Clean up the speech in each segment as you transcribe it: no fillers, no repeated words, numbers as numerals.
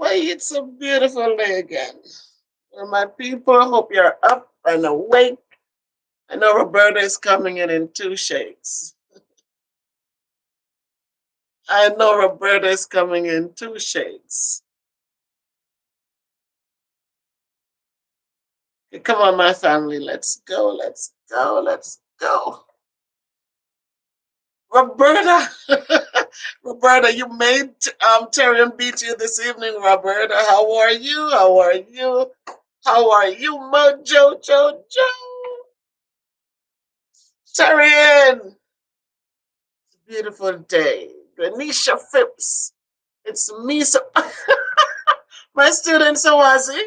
Why, it's a beautiful day again. Well, my people, hope you're up and awake. I know Roberta is coming in two shakes. I know Roberta is coming in two shakes. Okay, come on, my family. Let's go. Let's go. Let's go. Roberta, Roberta, you made Tyrion beat you this evening, Roberta. How are you? How are you? How are you, Mojo Jojo? Tyrion, it's a beautiful day. Ganesha Phipps. It's me. So my student Sawazi.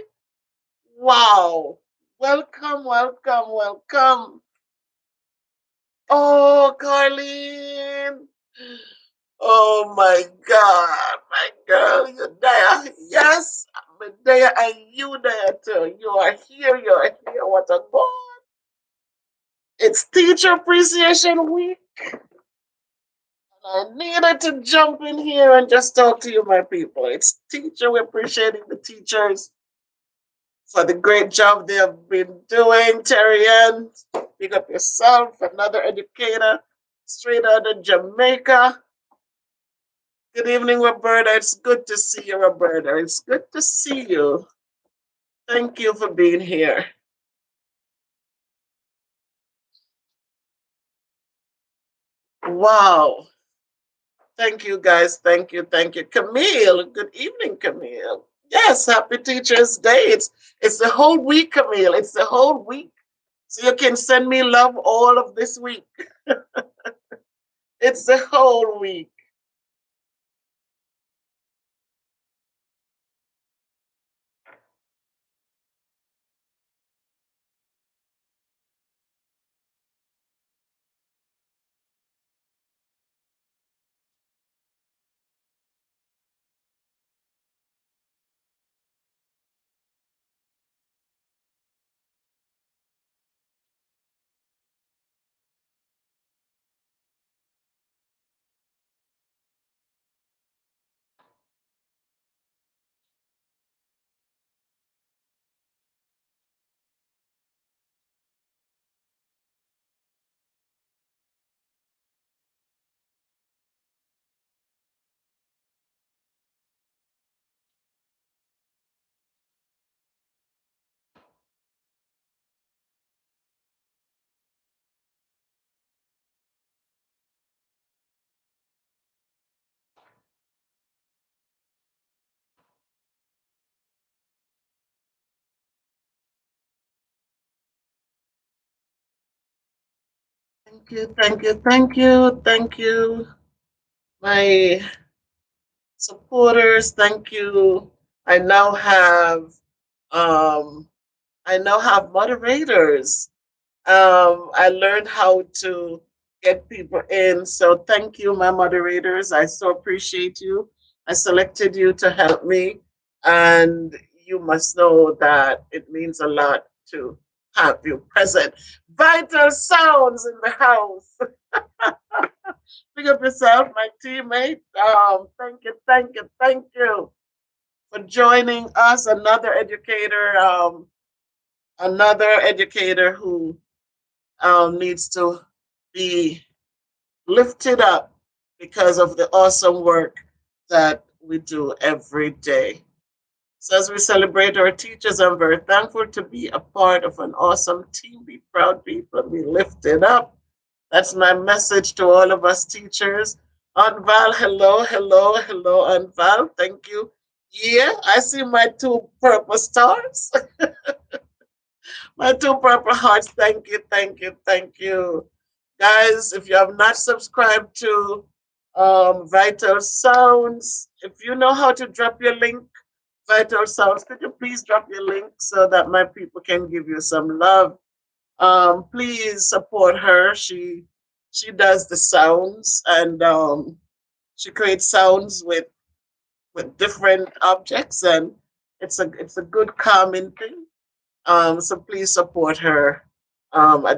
Wow. Welcome, welcome, welcome. Oh, Carlene. Oh my God, my girl, you're there. Yes, I'm there and you there too. You are here, you're here. What a God. It's Teacher Appreciation Week. I needed to jump in here and just talk to you, my people. It's teacher. We're appreciating the teachers for the great job they have been doing. Terry Ann, pick up yourself, another educator straight out of Jamaica. Good evening, Roberta. It's good to see you, Roberta. It's good to see you. Thank you for being here. Wow. Thank you, guys. Thank you. Thank you. Camille. Good evening, Camille. Yes, happy Teachers Day. It's the whole week, Camille. It's the whole week. So you can send me love all of this week. It's the whole week. Thank you, thank you, thank you, thank you, my supporters. Thank you. I now have um I now have moderators. I learned how to get people in. So thank you, my moderators. I so appreciate you. I selected you to help me, and you must know that it means a lot to have you present. Vital sounds in the house. Pick up yourself, my teammate. Thank you, thank you, thank you for joining us. Another educator who needs to be lifted up because of the awesome work that we do every day. So, as we celebrate our teachers, I'm very thankful to be a part of an awesome team. Be proud people, be lifted up. That's my message to all of us teachers. Anval, hello, hello, hello, Anval. Thank you. Yeah, I see my two purple stars. My two purple hearts. Thank you, thank you, thank you. Guys, if you have not subscribed to Vital Sounds, if you know how to drop your link, Vital Sounds, could you please drop your link so that my people can give you some love? Please support her. She does the sounds, and she creates sounds with different objects, and it's a good calming thing. So please support her,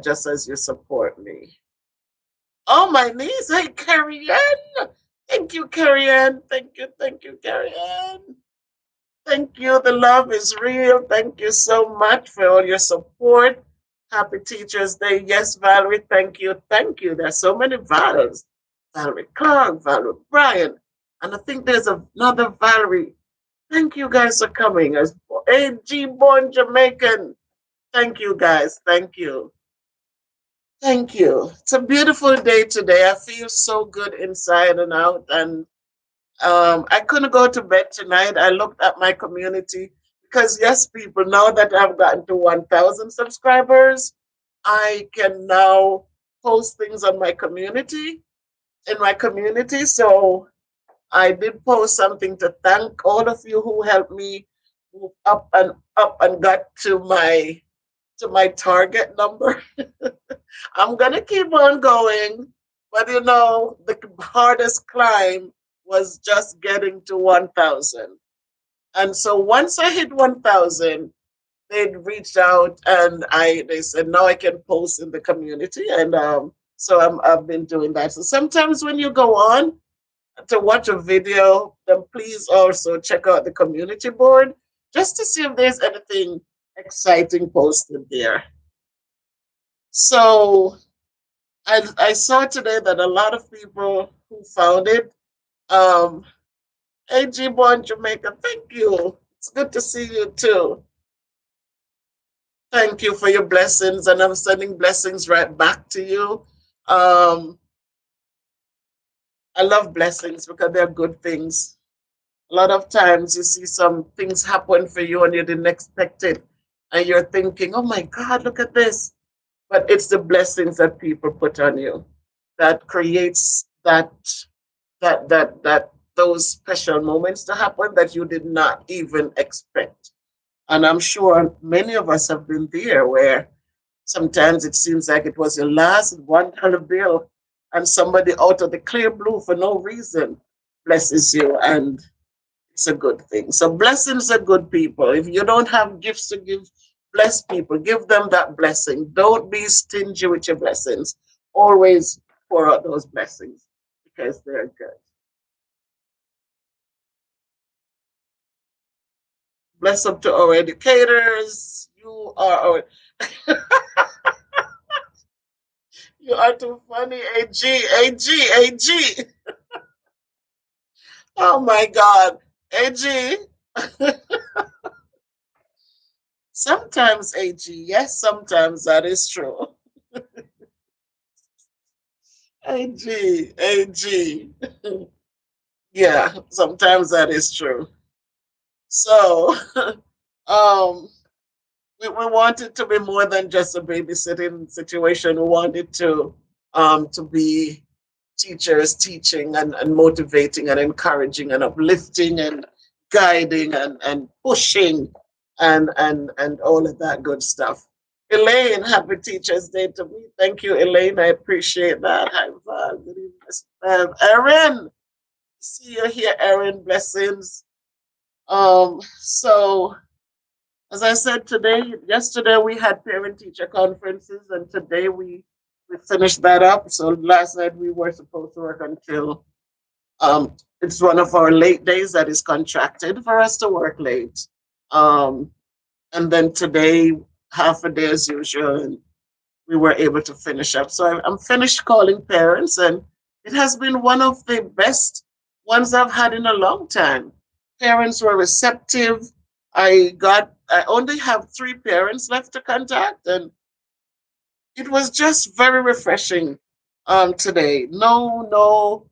just as you support me. Oh, my niece. Hey, Carrie Ann. Thank you, Carrie Ann. Thank you, Carrie Ann. Thank you. The love is real. Thank you so much for all your support. Happy Teachers Day. Yes, Valerie, thank you. Thank you. There's so many Valeries. Valerie Clark, Valerie Bryan. And I think there's another Valerie. Thank you guys for coming. As AG Born Jamaican. Thank you guys. Thank you. Thank you. It's a beautiful day today. I feel so good inside and out. And I couldn't go to bed tonight. I looked at my community because, yes, people, now that I've gotten to 1,000 subscribers, I can now post things on my community, in my community. So I did post something to thank all of you who helped me move up and got to my target number. I'm gonna keep on going, but the hardest climb was just getting to 1,000. And so once I hit 1,000, they'd reached out and they said now I can post in the community, and so I've been doing that. So sometimes when you go on to watch a video, then please also check out the community board just to see if there's anything exciting posted there. So I saw today that a lot of people who found it, um, AG Born Jamaica, thank you. It's good to see you too. Thank you for your blessings, and I'm sending blessings right back to you. Um, I love blessings because they're good things. A lot of times you see some things happen for you and you didn't expect it, and you're thinking, "Oh my God, look at this!" But it's the blessings that people put on you that creates that those special moments to happen that you did not even expect. And I'm sure many of us have been there where sometimes it seems like it was your last $1 bill and somebody out of the clear blue for no reason blesses you, and it's a good thing. So blessings are good, people. If you don't have gifts to give, bless people. Give them that blessing. Don't be stingy with your blessings. Always pour out those blessings because they're good. Bless up to our educators. You are too funny, AG. Oh my God, AG. Sometimes AG, yes, sometimes that is true. AG. Yeah, sometimes that is true. So, um, we want it to be more than just a babysitting situation. We want it to be teachers teaching and motivating and encouraging and uplifting and guiding and pushing and all of that good stuff. Elaine, happy Teachers Day to me. Thank you, Elaine. I appreciate that. Hi, Val. Good evening. Erin, see you here, Erin. Blessings. So as I said yesterday we had parent teacher conferences, and today we finished that up. So last night we were supposed to work until it's one of our late days that is contracted for us to work late. Um, and then today half a day as usual, and we were able to finish up. So I'm finished calling parents, and it has been one of the best ones I've had in a long time. Parents were receptive. I only have 3 parents left to contact, and it was just very refreshing today. No,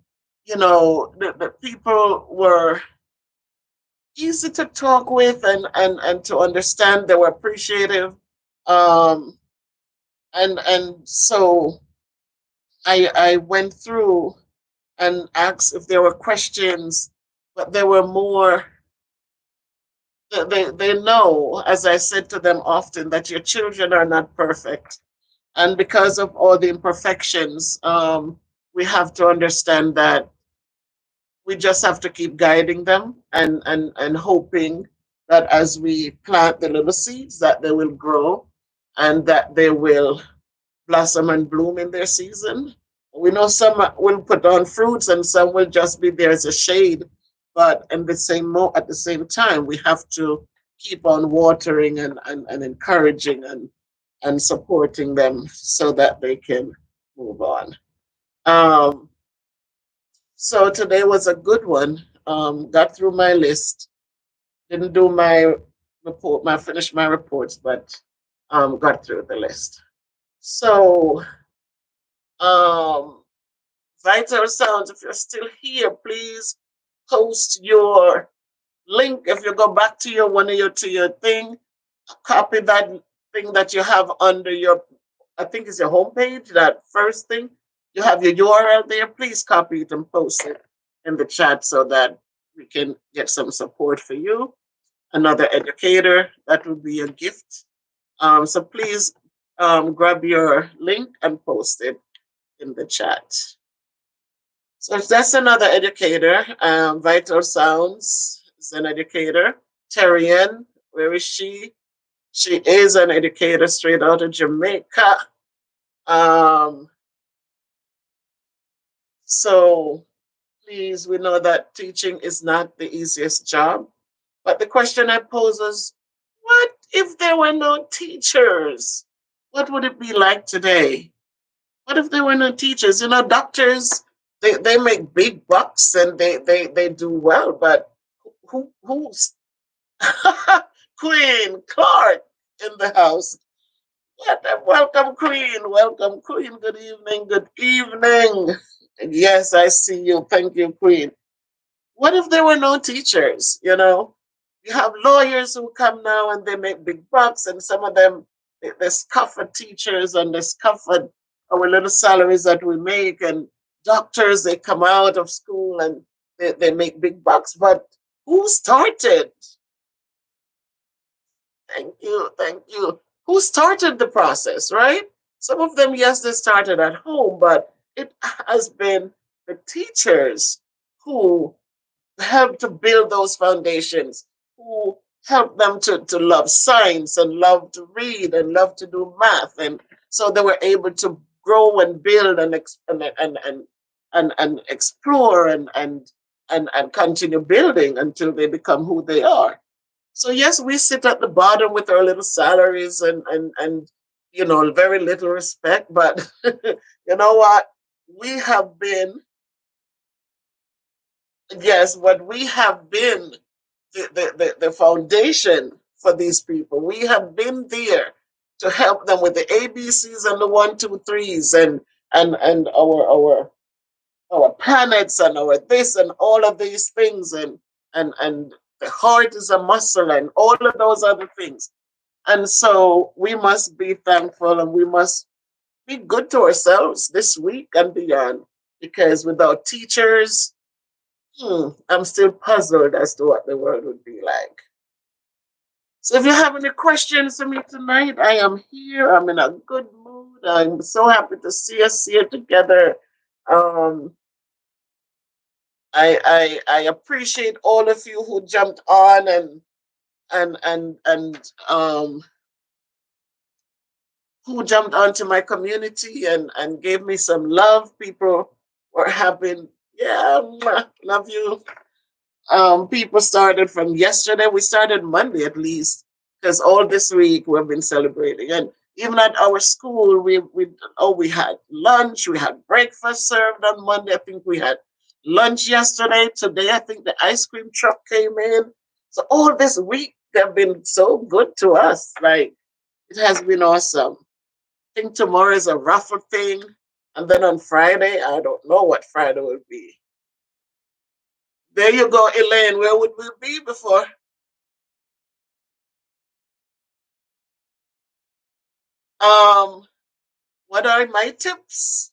the people were easy to talk with and to understand. They were appreciative. Um, and so I went through and asked if there were questions, but there were more. They know, as I said to them often, that your children are not perfect. And because of all the imperfections, we have to understand that we just have to keep guiding them and hoping that as we plant the little seeds, that they will grow and that they will blossom and bloom in their season. We know some will put on fruits and some will just be there as a shade but in the at the same time, we have to keep on watering and encouraging and supporting them so that they can move on. Um, so today was a good one. Got through my list. Didn't do my finish my reports, but got through the list. So, um, Vital Sounds, if you're still here, please post your link. If you go back to your to your thing, copy that thing that you have under your, I think it's your homepage, that first thing. You have your URL there. Please copy it and post it in the chat so that we can get some support for you. Another educator, that would be a gift. So please grab your link and post it in the chat. So that's another educator. Vital Sounds is an educator. Terrian, where is she? She is an educator straight out of Jamaica. Um, so please, we know that teaching is not the easiest job. But the question I pose is, what if there were no teachers? What would it be like today? What if there were no teachers? You know, doctors, they make big bucks and they do well, but who's Queen Clark in the house? Welcome, Queen. Welcome, Queen. Good evening. Good evening. Yes, I see you. Thank you, Queen. What if there were no teachers? You know, you have lawyers who come now and they make big bucks, and some of them they scoff at teachers and they scoff at our little salaries that we make. And doctors, they come out of school and they make big bucks. But who started? Thank you, thank you. Who started the process, right? Some of them, yes, they started at home, but it has been the teachers who help to build those foundations, who help them to love science and love to read and love to do math. And so they were able to grow and build and explore and continue building until they become who they are. So yes, we sit at the bottom with our little salaries and you know, very little respect, but you know what? We have been, yes, but we have been the foundation for these people. We have been there to help them with the ABCs and the one, two, threes and our planets and our this and all of these things and the heart is a muscle and all of those other things. And so we must be thankful and we must be good to ourselves this week and beyond. Because without teachers, I'm still puzzled as to what the world would be like. So if you have any questions for me tonight, I am here. I'm in a good mood. I'm so happy to see us here together. Um, I appreciate all of you who jumped on and who jumped onto my community and gave me some love. People were having, yeah, love you. People started from yesterday. We started Monday at least, because all this week we've been celebrating. And even at our school, we had lunch, we had breakfast served on Monday. I think we had lunch yesterday. Today, I think the ice cream truck came in. So all this week they've been so good to us. Like, it has been awesome. I think tomorrow is a raffle thing. And then on Friday, I don't know what Friday will be. There you go, Elaine. Where would we be before? Um, what are my tips?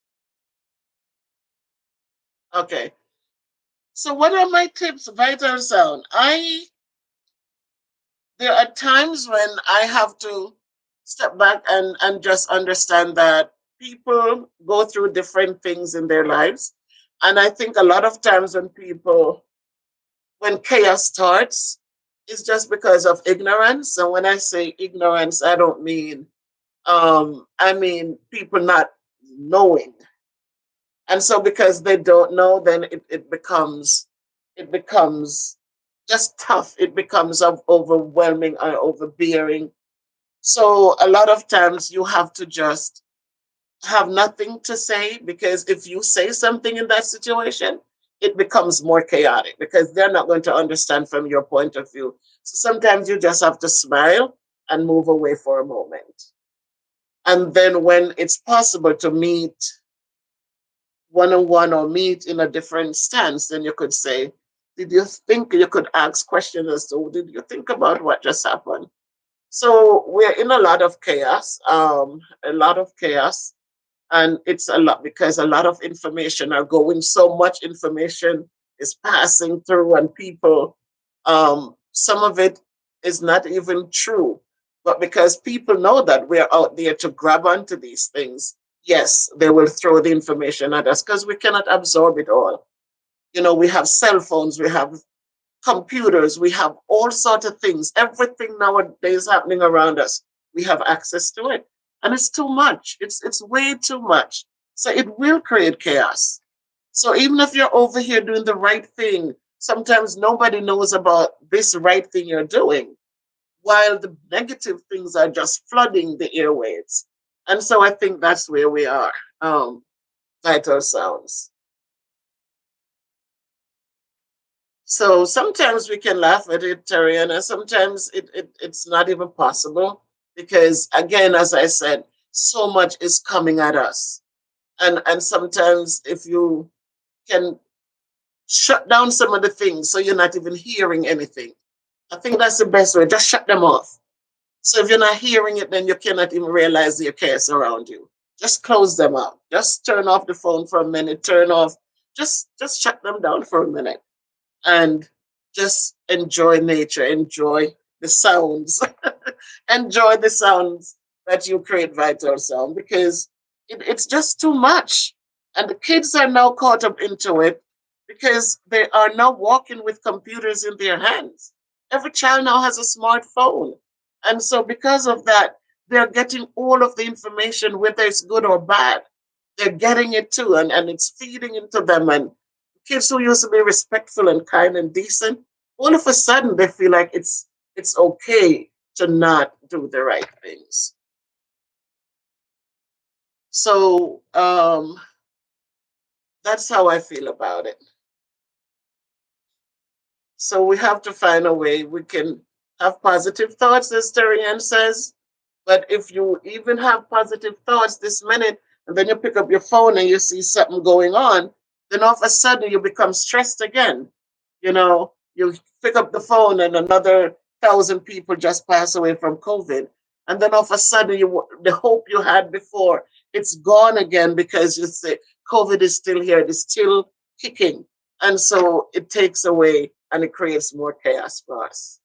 Okay. So what are my tips? Vital sound. There are times when I have to step back and just understand that people go through different things in their lives. And I think a lot of times when chaos starts, it's just because of ignorance. And when I say ignorance, I mean people not knowing. And so because they don't know, then it becomes it becomes just tough. It becomes overwhelming and overbearing. So a lot of times you have to just have nothing to say, because if you say something in that situation, it becomes more chaotic because they're not going to understand from your point of view. So sometimes you just have to smile and move away for a moment. And then when it's possible to meet one on one or meet in a different stance, then you could say, did you think, you could ask questions as to, did you think about what just happened? So we're in a lot of chaos, a lot of chaos. And it's a lot because a lot of information are going, so much information is passing through, and people, some of it is not even true. But because people know that we're out there to grab onto these things, yes, they will throw the information at us because we cannot absorb it all. You know, we have cell phones, we have computers, we have all sorts of things. Everything nowadays happening around us, we have access to it. And it's too much. It's way too much. So it will create chaos. So even if you're over here doing the right thing, sometimes nobody knows about this right thing you're doing, while the negative things are just flooding the airwaves. And so I think that's where we are. Vital sounds. So sometimes we can laugh at it, Terry, and sometimes it's not even possible because, again, as I said, so much is coming at us. And sometimes if you can shut down some of the things so you're not even hearing anything, I think that's the best way. Just shut them off. So if you're not hearing it, then you cannot even realize the chaos around you. Just close them out. Just turn off the phone for a minute. Turn off. Just shut them down for a minute and just enjoy nature, enjoy the sounds, enjoy the sounds that you create, vital sound, because it's just too much. And the kids are now caught up into it because they are now walking with computers in their hands. Every child now has a smartphone. And so, because of that, they're getting all of the information, whether it's good or bad. They're getting it too, and it's feeding into them. And kids who used to be respectful and kind and decent, all of a sudden they feel like it's okay to not do the right things. So that's how I feel about it. So we have to find a way we can have positive thoughts, as Terry says. But if you even have positive thoughts this minute, and then you pick up your phone and you see something going on, then all of a sudden you become stressed again. You know, you pick up the phone and another 1,000 people just pass away from COVID. And then all of a sudden the hope you had before, it's gone again because you say COVID is still here, it's still kicking. And so it takes away and it creates more chaos for us.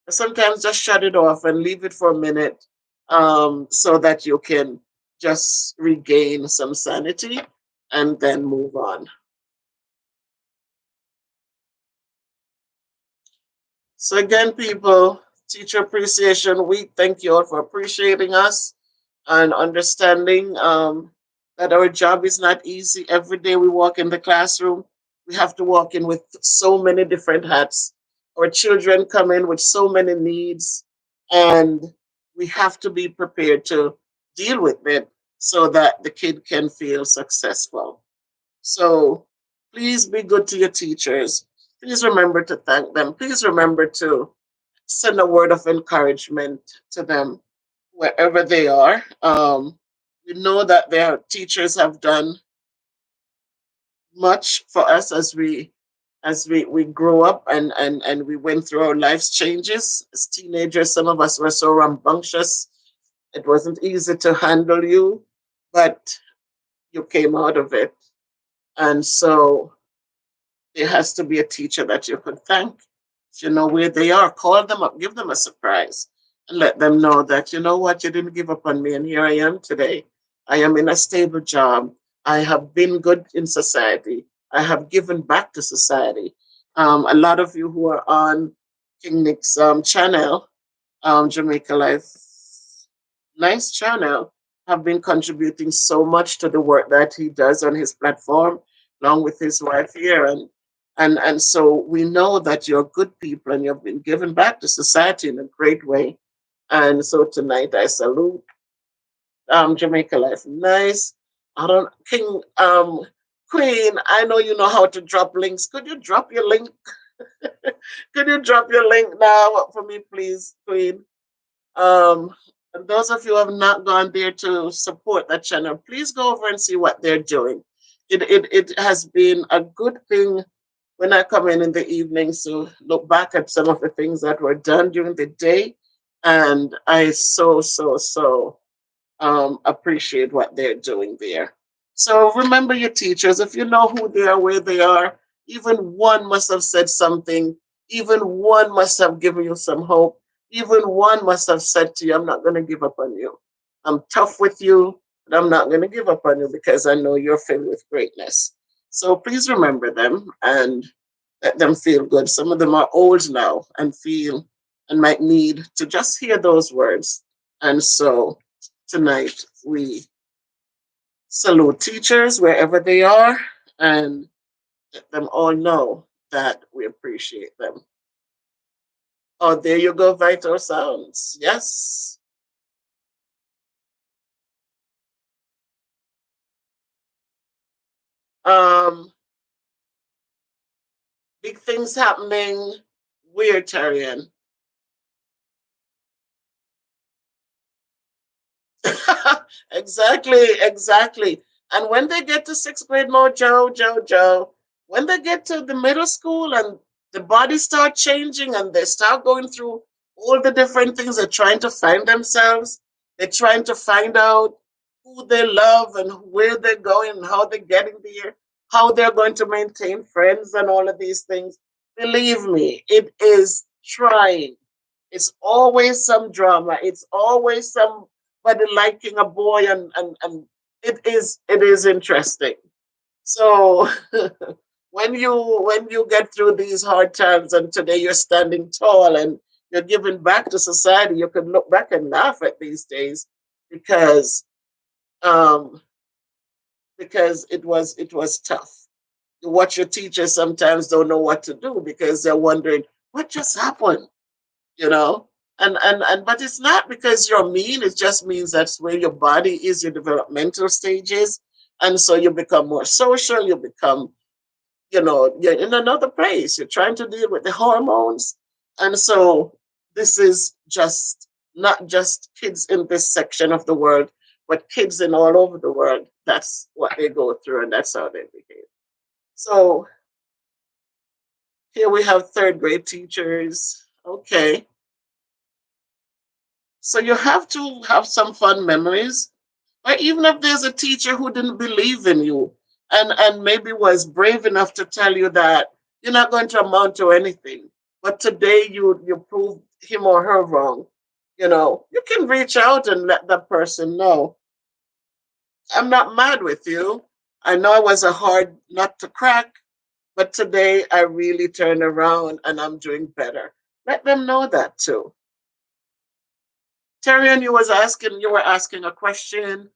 Sometimes just shut it off and leave it for a minute, so that you can just regain some sanity and then move on. So again, people, Teacher Appreciation Week, thank you all for appreciating us and understanding, that our job is not easy. Every day we walk in the classroom, we have to walk in with so many different hats. Our children come in with so many needs, and we have to be prepared to deal with it so that the kid can feel successful. So please be good to your teachers. Please remember to thank them. Please remember to send a word of encouragement to them wherever they are. We know that their teachers have done much for us as we grew up and we went through our life's changes. As teenagers, some of us were so rambunctious. It wasn't easy to handle you, but you came out of it. And so there has to be a teacher that you could thank. If you know where they are, call them up, give them a surprise, and let them know that, you know what, you didn't give up on me, and here I am today. I am in a stable job. I have been good in society. I have given back to society. A lot of you who are on King Nick's channel, Jamaica Life, nice channel, have been contributing so much to the work that he does on his platform, along with his wife here. And so we know that you're good people and you've been given back to society in a great way. And so tonight I salute Jamaica Life. Nice. I don't King Queen, I know you know how to drop links. Could you drop your link? Could you drop your link now for me, please, Queen? Um, and those of you who have not gone there to support that channel, please go over and see what they're doing. It has been a good thing when I come in the evenings to look back at some of the things that were done during the day. And I so appreciate what they're doing there. So remember your teachers. If you know who they are, where they are, even one must have said something. Even one must have given you some hope. Even one must have said to you, I'm not going to give up on you. I'm tough with you, but I'm not going to give up on you because I know you're filled with greatness. So please remember them and let them feel good. Some of them are old now and feel and might need to just hear those words. And so tonight we salute teachers wherever they are and let them all know that we appreciate them. Oh, there you go, Vital Sounds. Yes. Um, big things happening. Weird, Tarian. Exactly, exactly. And when they get to sixth grade mode, Joe, when they get to the middle school and the bodies start changing and they start going through all the different things, they're trying to find themselves, they're trying to find out who they love and where they're going and how they're getting there, how they're going to maintain friends and all of these things. Believe me, it is trying. It's always some drama. It's always somebody liking a boy and it is interesting. So when you get through these hard times and today you're standing tall and you're giving back to society, you can look back and laugh at these days because um because it was tough. You watch your teachers sometimes don't know what to do because they're wondering what just happened, you know. And but it's not because you're mean, it just means that's where your body is, your developmental stages. And so you become more social, you become, you're in another place, you're trying to deal with the hormones. And so this is just not just kids in this section of the world, but kids in all over the world. That's what they go through and that's how they behave. So here we have third grade teachers. Okay. So you have to have some fun memories. Or even if there's a teacher who didn't believe in you and maybe was brave enough to tell you that you're not going to amount to anything, but today you prove him or her wrong, you can reach out and let that person know. I'm not mad with you. I know it was a hard nut to crack, but today I really turned around and I'm doing better. Let them know that too. Terrian, you were asking a question.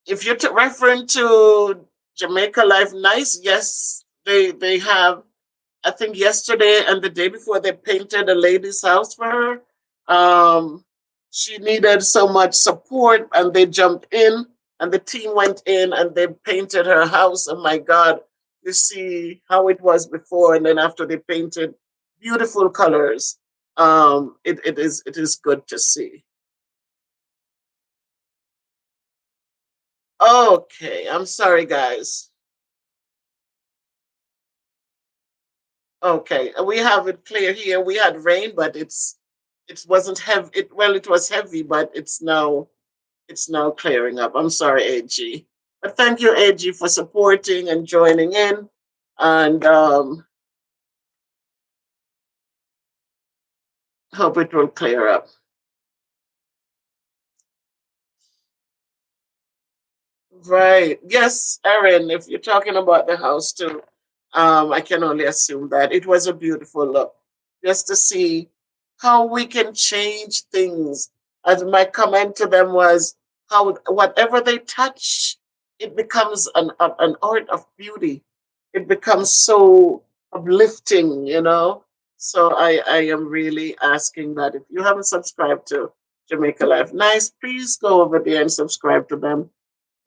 If you're referring to Jamaica Life Nice, yes, they have. I think yesterday and the day before they painted a lady's house for her. Um, she needed so much support, and they jumped in, and the team went in and they painted her house. And my God, you see how it was before, and then after they painted beautiful colors. It is good to see. Okay, I'm sorry, guys. Okay, we have it clear here. We had rain, but it wasn't heavy. It was heavy, but it's now clearing up. I'm sorry, AG, but thank you, AG, for supporting and joining in, and hope it will clear up. Right? Yes, Erin. If you're talking about the house too, I can only assume that it was a beautiful look, just to see how we can change things. As my comment to them was, how whatever they touch, it becomes an art of beauty. it becomes so uplifting, you know. So I am really asking that if you haven't subscribed to Jamaica Life Nice, please go over there and subscribe to them.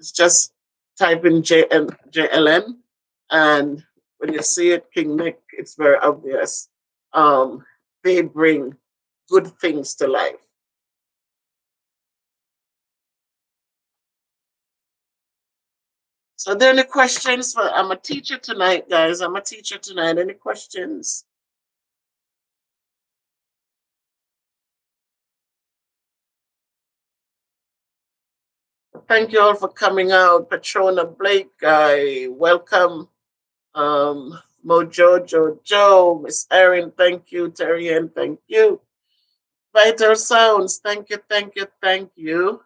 It's just type in JLN, and when you see it, King Nick, it's very obvious. Um, they bring good things to life. So, are there any questions? For, I'm a teacher tonight, guys. I'm a teacher tonight. Any questions? Thank you all for coming out. Patrona Blake, I welcome. Mojo Jojo, Miss Erin, thank you. Terry Ann, thank you. Vital Sounds, thank you, thank you, thank you.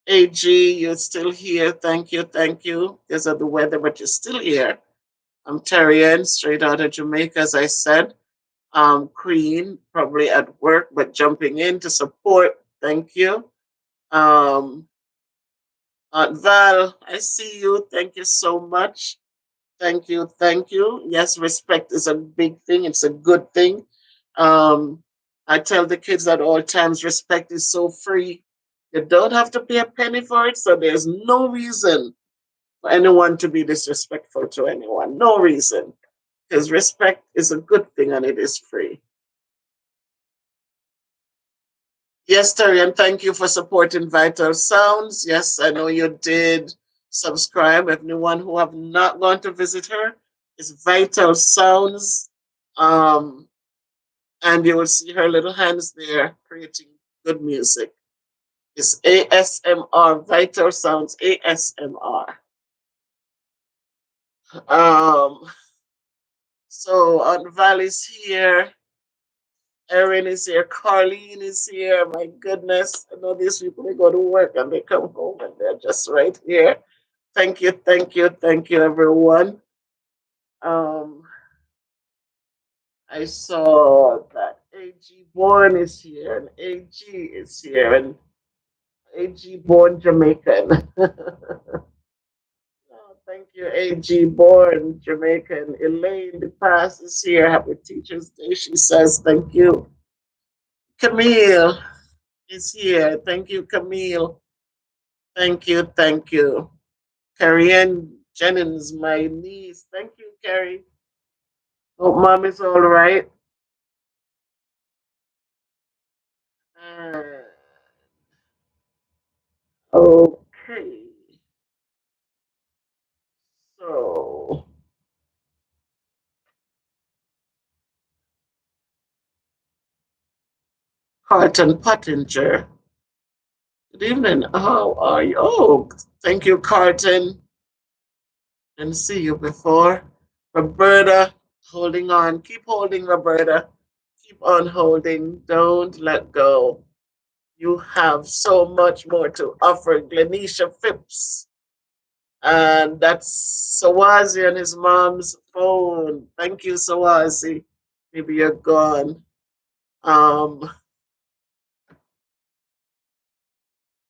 AG, you're still here. Thank you, thank you. Because of the weather, but you're still here. I'm Terry Ann, straight out of Jamaica, as I said. Queen, probably at work, but jumping in to support. Thank you. Um, Aunt Val, I see you. Thank you so much. Thank you. Thank you. Yes, respect is a big thing. It's a good thing. Um, I tell the kids at all times respect is so free. You don't have to pay a penny for it. So there's no reason for anyone to be disrespectful to anyone. No reason. Because respect is a good thing and it is free. Yes, Terry, and thank you for supporting Vital Sounds. Yes, I know you did subscribe. Anyone who have not gone to visit her is Vital Sounds. Um, and you will see her little hands there creating good music. It's ASMR, Vital Sounds ASMR. Um, so Aunt Val is here. Erin is here. Carlene is here. My goodness. I know these people, they go to work and they come home and they're just right here. Thank you, thank you, thank you, everyone. Um, I saw that AG Born is here and AG is here and AG Born Jamaican. Oh, thank you, AG Born Jamaican. Elaine the Pass is here. Happy Teachers Day. She says thank you. Camille is here. Thank you, Camille. Thank you, thank you. Carrie Ann Jennings, my niece. Thank you, Carrie. Hope mom is all right. Uh, okay. So, Carlton Pottinger. Good evening. How are you? Oh, thank you, Carlton. Didn't see you before. Roberta, holding on. Keep holding, Roberta. Keep on holding. Don't let go. You have so much more to offer. Glenisha Phipps. And that's Sawazi and his mom's phone. Thank you, Sawazi. Maybe you're gone. Um,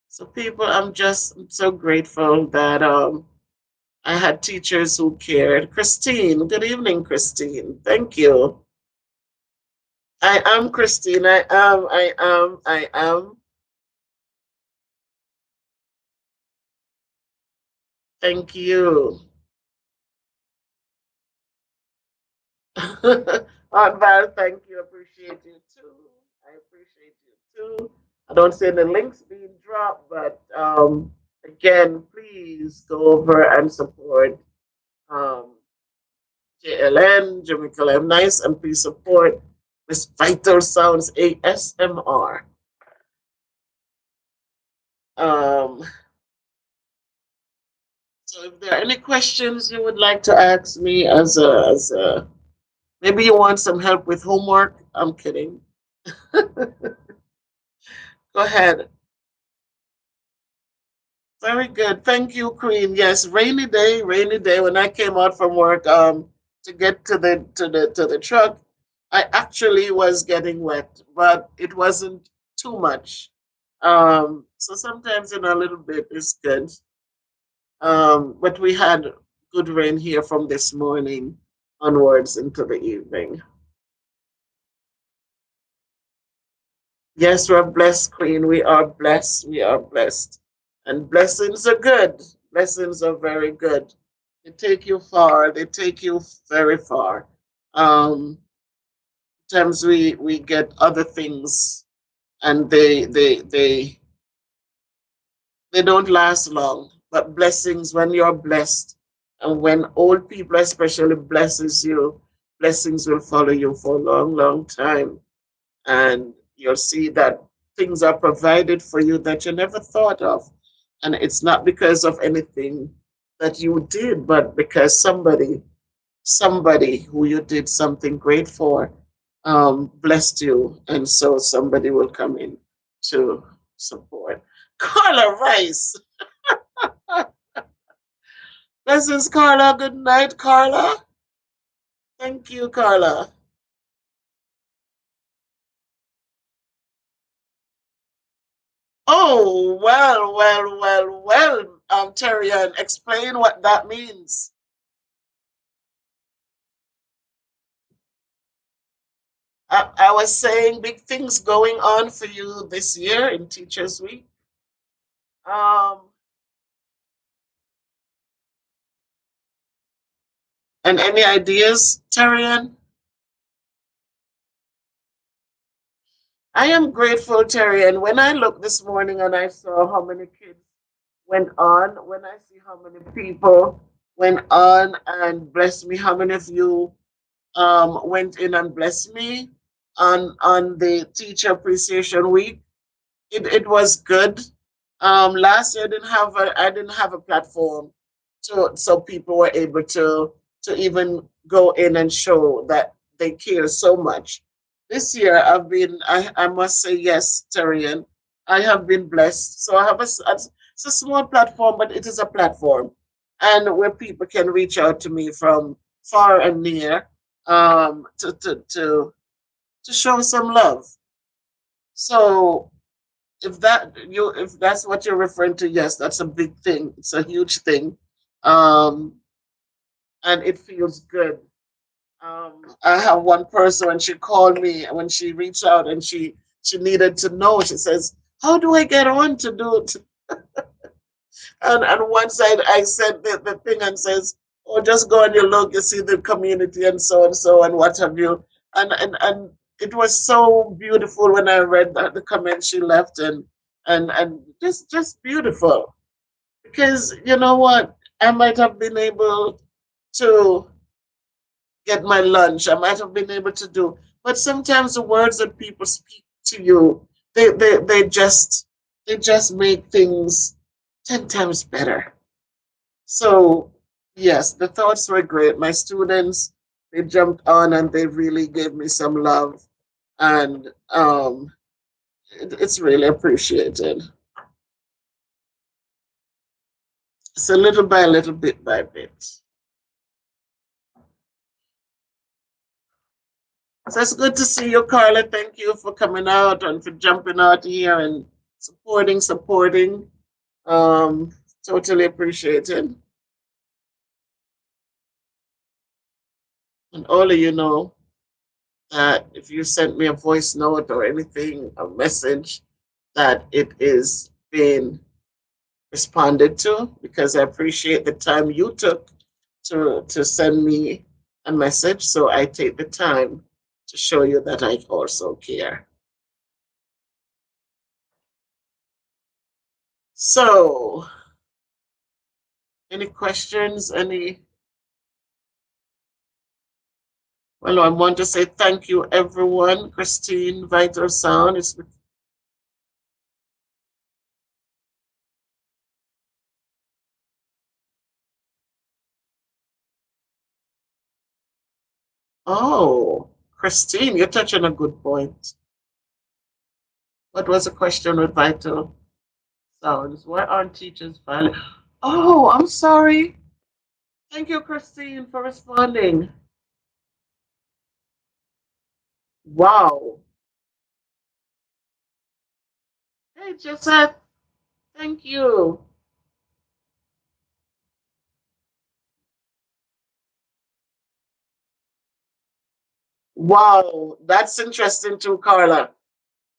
so people, I'm so grateful that I had teachers who cared. Christine, good evening, Christine. Thank you. I am Christine. I am. Thank you. Aunt Val, thank you. Appreciate you too. I appreciate you too. I don't see the links being dropped, but again, please go over and support um, JLN, Jamaica Live Nice, and please support Miss Vital Sounds ASMR. Um, so if there are any questions you would like to ask me as a maybe you want some help with homework, I'm kidding. Go ahead. Very good. Thank you, Queen. Yes, rainy day, rainy day. When I came out from work, to get to the truck, I actually was getting wet, but it wasn't too much. So sometimes a little bit is good. But we had good rain here from this morning onwards into the evening. Yes, we're blessed, Queen. We are blessed. We are blessed. And blessings are good. Blessings are very good. They take you far. They take you very far. Sometimes we get other things and they don't last long. But blessings, when you're blessed, and when old people especially blesses you, blessings will follow you for a long, long time. And you'll see that things are provided for you that you never thought of. And it's not because of anything that you did, but because somebody who you did something great for blessed you, and so somebody will come in to support. Carla Rice. Blessings, Carla. Good night, Carla. Thank you, Carla. Oh, well, well, well, well, Terrian, explain what that means. I was saying big things going on for you this year in Teachers Week. Um, and any ideas, Terrian? I am grateful, Terrian. When I looked this morning and I saw how many kids went on, when I see how many people went on and blessed me, how many of you went in and blessed me on the Teacher Appreciation Week. It was good. Last year I didn't have a platform so people were able to even go in and show that they care so much. This year I must say yes, Terian. I have been blessed. So I have it's a small platform, but it is a platform, and where people can reach out to me from far and near, to show some love. So if that's what you're referring to, yes, that's a big thing. It's a huge thing. Um, and it feels good. I have one person when she called me when she reached out and she needed to know. She says, "How do I get on to do it?" And once I said the thing and says, "Oh, just go and you look, you see the community and so and what have you." And it was so beautiful when I read the comment she left, and just beautiful, because you know what, I might have been able to get my lunch. I might have been able to do, but sometimes the words that people speak to you, they just make things 10 times better. So yes, the thoughts were great. My students, they jumped on and they really gave me some love, and it's really appreciated. So little by little, bit by bit. So it's good to see you, Carla. Thank you for coming out and for jumping out here and supporting. Um, Totally appreciated. And all of you know that if you sent me a voice note or anything, a message, that it is being responded to, because I appreciate the time you took to send me a message. So I take the time to show you that I also care. So, any questions? Any? Well, I want to say thank you, everyone. Christine, Vital Sound. It's Oh, Christine, you're touching a good point. What was the question with Vital Sounds? Why aren't teachers valid? Oh, I'm sorry. Thank you, Christine, for responding. Wow. Hey, Joseph, thank you. Wow, that's interesting too, Carla.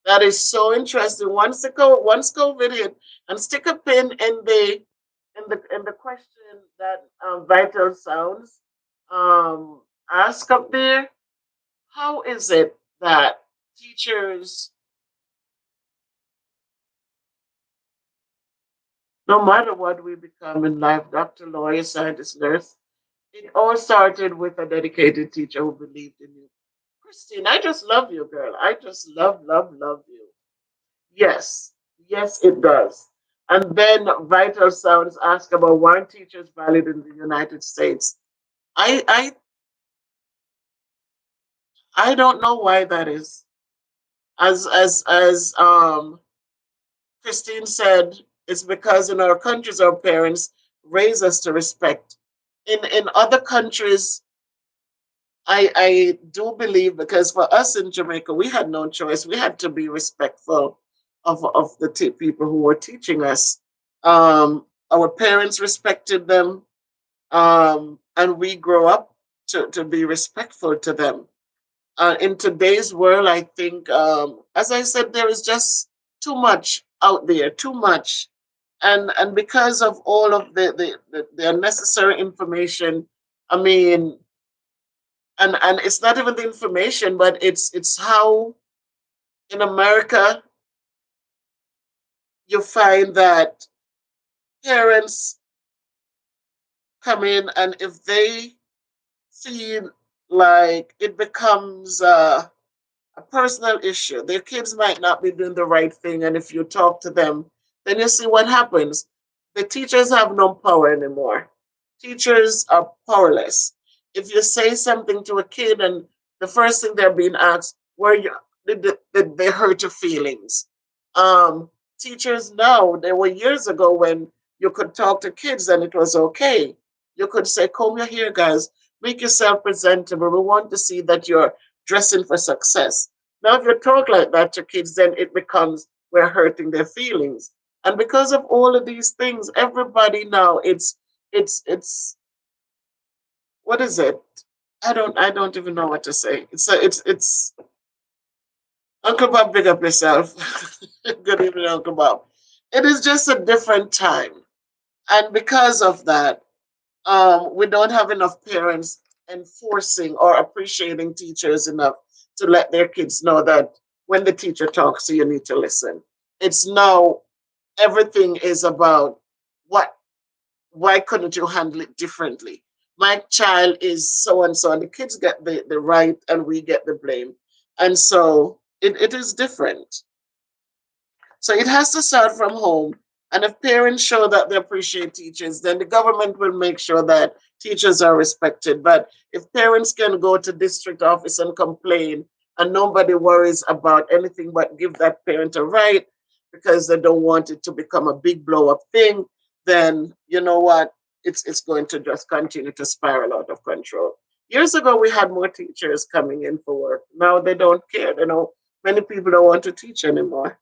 That is so interesting. Once COVID hit, and stick a pin in the question that Vital Sounds ask up there. How is it that teachers, no matter what we become in life, doctor, lawyer, scientist, nurse, it all started with a dedicated teacher who believed in you. Christine, I just love you, girl. I just love you. Yes, yes, it does. And then Vital Sounds ask about why aren't teachers valued in the United States. I I I don't know why that is. As Christine said, it's because in our countries our parents raise us to respect. In other countries, I do believe because for us in Jamaica, we had no choice. We had to be respectful of the people who were teaching us. Our parents respected them, and we grow up to be respectful to them. In today's world, I think, as I said, there is just too much out there, too much. And because of all of the unnecessary information, I mean, and it's not even the information, but it's how in America you find that parents come in, and if they feel like it becomes a personal issue, their kids might not be doing the right thing, and if you talk to them, then you see what happens. The teachers have no power anymore. Teachers are powerless. If you say something to a kid and the first thing they're being asked, were you did they hurt your feelings? Um, Teachers now, there were years ago when you could talk to kids and it was okay. You could say, comb your hair, guys, make yourself presentable. We want to see that you're dressing for success. Now, if you talk like that to kids, then it becomes we're hurting their feelings. And because of all of these things, everybody now it's what is it? I don't even know what to say. It's Uncle Bob, big up yourself. Good evening, Uncle Bob. It is just a different time, and because of that, we don't have enough parents enforcing or appreciating teachers enough to let their kids know that when the teacher talks to you, you need to listen. It's now everything is about what, why couldn't you handle it differently? My child is so and so, and the kids get the right and we get the blame. And so it is different. So it has to start from home. And if parents show that they appreciate teachers, then the government will make sure that teachers are respected. But if parents can go to district office and complain and nobody worries about anything but give that parent a right because they don't want it to become a big blow up thing, then you know what? It's going to just continue to spiral out of control. Years ago, we had more teachers coming in for work. Now they don't care. You know, many people don't want to teach anymore.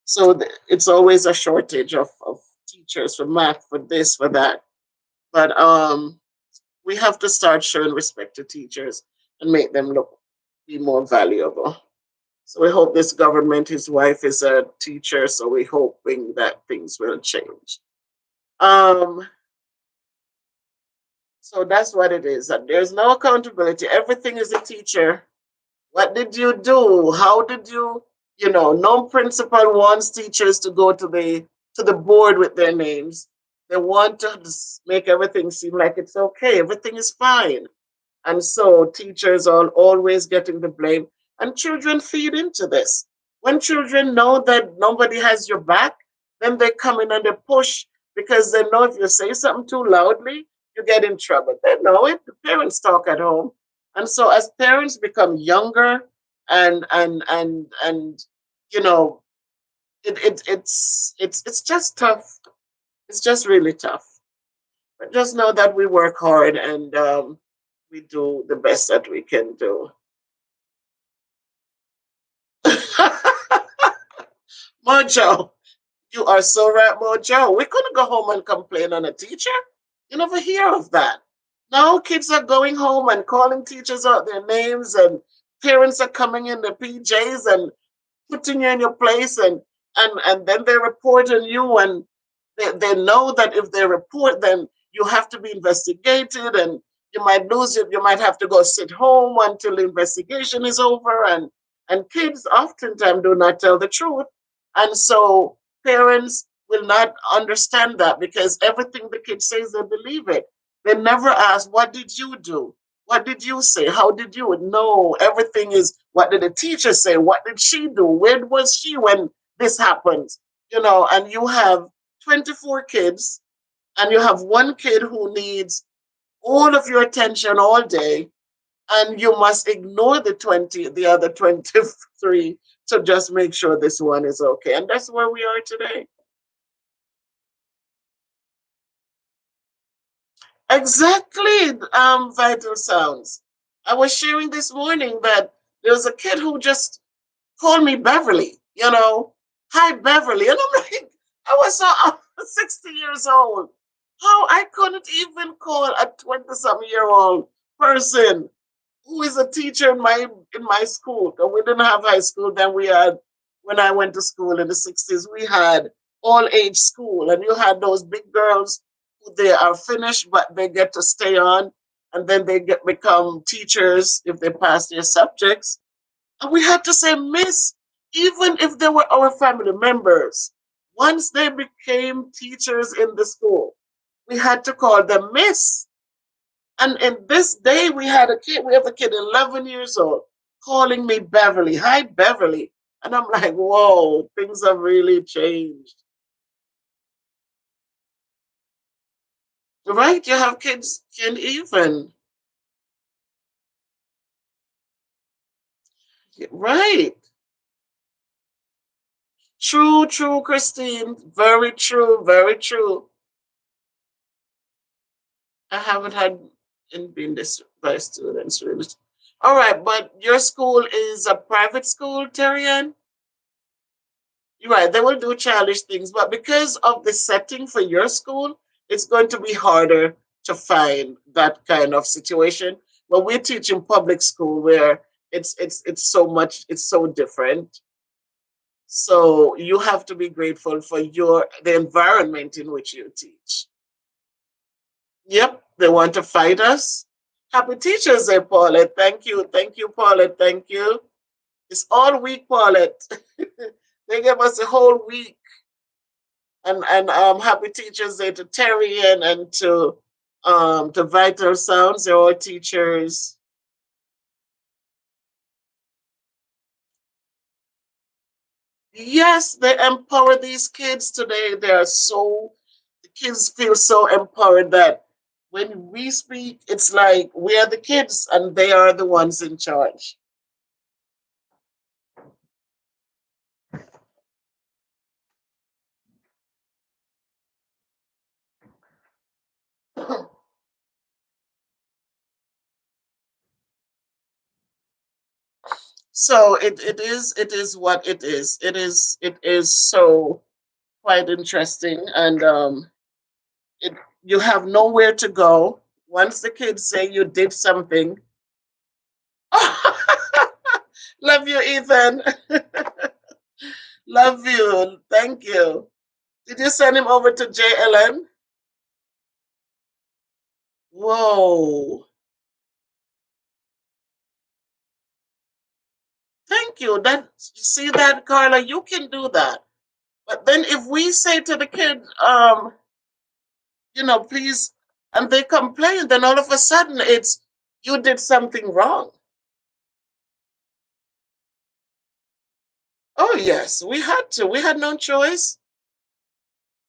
So it's always a shortage of teachers for math, for this, for that. But we have to start showing respect to teachers and make them look be more valuable. So we hope this government, his wife is a teacher, so we're hoping that things will change. Um, so that's what it is. That there's no accountability. Everything is a teacher. What did you do? How did you? You know, no principal wants teachers to go to the board with their names. They want to make everything seem like it's okay. Everything is fine. And so teachers are always getting the blame. And children feed into this. When children know that nobody has your back, then they come in and they push because they know if you say something too loudly, you get in trouble. They know it. The parents talk at home. And so as parents become younger and you know, it's just tough. It's just really tough. But just know that we work hard and we do the best that we can do. Mojo, you are so right, Mojo. We couldn't go home and complain on a teacher. You never hear of that. Now kids are going home and calling teachers out their names and Parents are coming in the PJs and putting you in your place, and then they report on you, and they know that if they report, then you have to be investigated, and you might lose it. You might have to go sit home until the investigation is over, and kids oftentimes do not tell the truth, and so parents will not understand that because everything the kid says they believe it. They never ask, what did you do? What did you say? How did you know? Everything is, what did the teacher say? What did she do? Where was she when this happened? And you have 24 kids, and you have one kid who needs all of your attention all day, and you must ignore the other 23 to just make sure this one is okay. And that's where we are today. Exactly, Vital Sounds. I was sharing this morning that there was a kid who just called me Beverly, hi Beverly. And I'm like, I was so 60 years old. How I couldn't even call a 20-some-year-old person who is a teacher in my school. And we didn't have high school. Then we had, when I went to school in the 60s, we had all age school. And you had those big girls who they are finished, but they get to stay on. And then they become teachers if they pass their subjects. And we had to say Miss, even if they were our family members. Once they became teachers in the school, we had to call them Miss. And in this day, we have a kid 11 years old calling me Beverly. Hi, Beverly. And I'm like, whoa, things have really changed. Right? You have kids can even. Right. True, true, Christine. Very true, very true. I haven't had in been this by students really. All right, but your school is a private school, Terrian? You're right, they will do childish things, but because of the setting for your school, it's going to be harder to find that kind of situation. But we teach in public school where it's so different. So you have to be grateful for the environment in which you teach. Yep, they want to fight us. Happy Teachers Day, Paulette. Thank you, Paulette. Thank you. It's all week, Paulette. They gave us a whole week, and Happy Teachers Day to Terry and to Vital Sounds. They're all teachers. Yes, they empower these kids today. The kids feel so empowered that when we speak, it's like we are the kids and they are the ones in charge. So it is what it is. It is so quite interesting, and it you have nowhere to go once the kids say you did something. Love you, Ethan. Love you. Thank you. Did you send him over to JLN? Whoa. Thank you. You see that, Carla? You can do that. But then if we say to the kid, please, and they complain, then all of a sudden it's you did something wrong. Oh yes, we had to. We had no choice.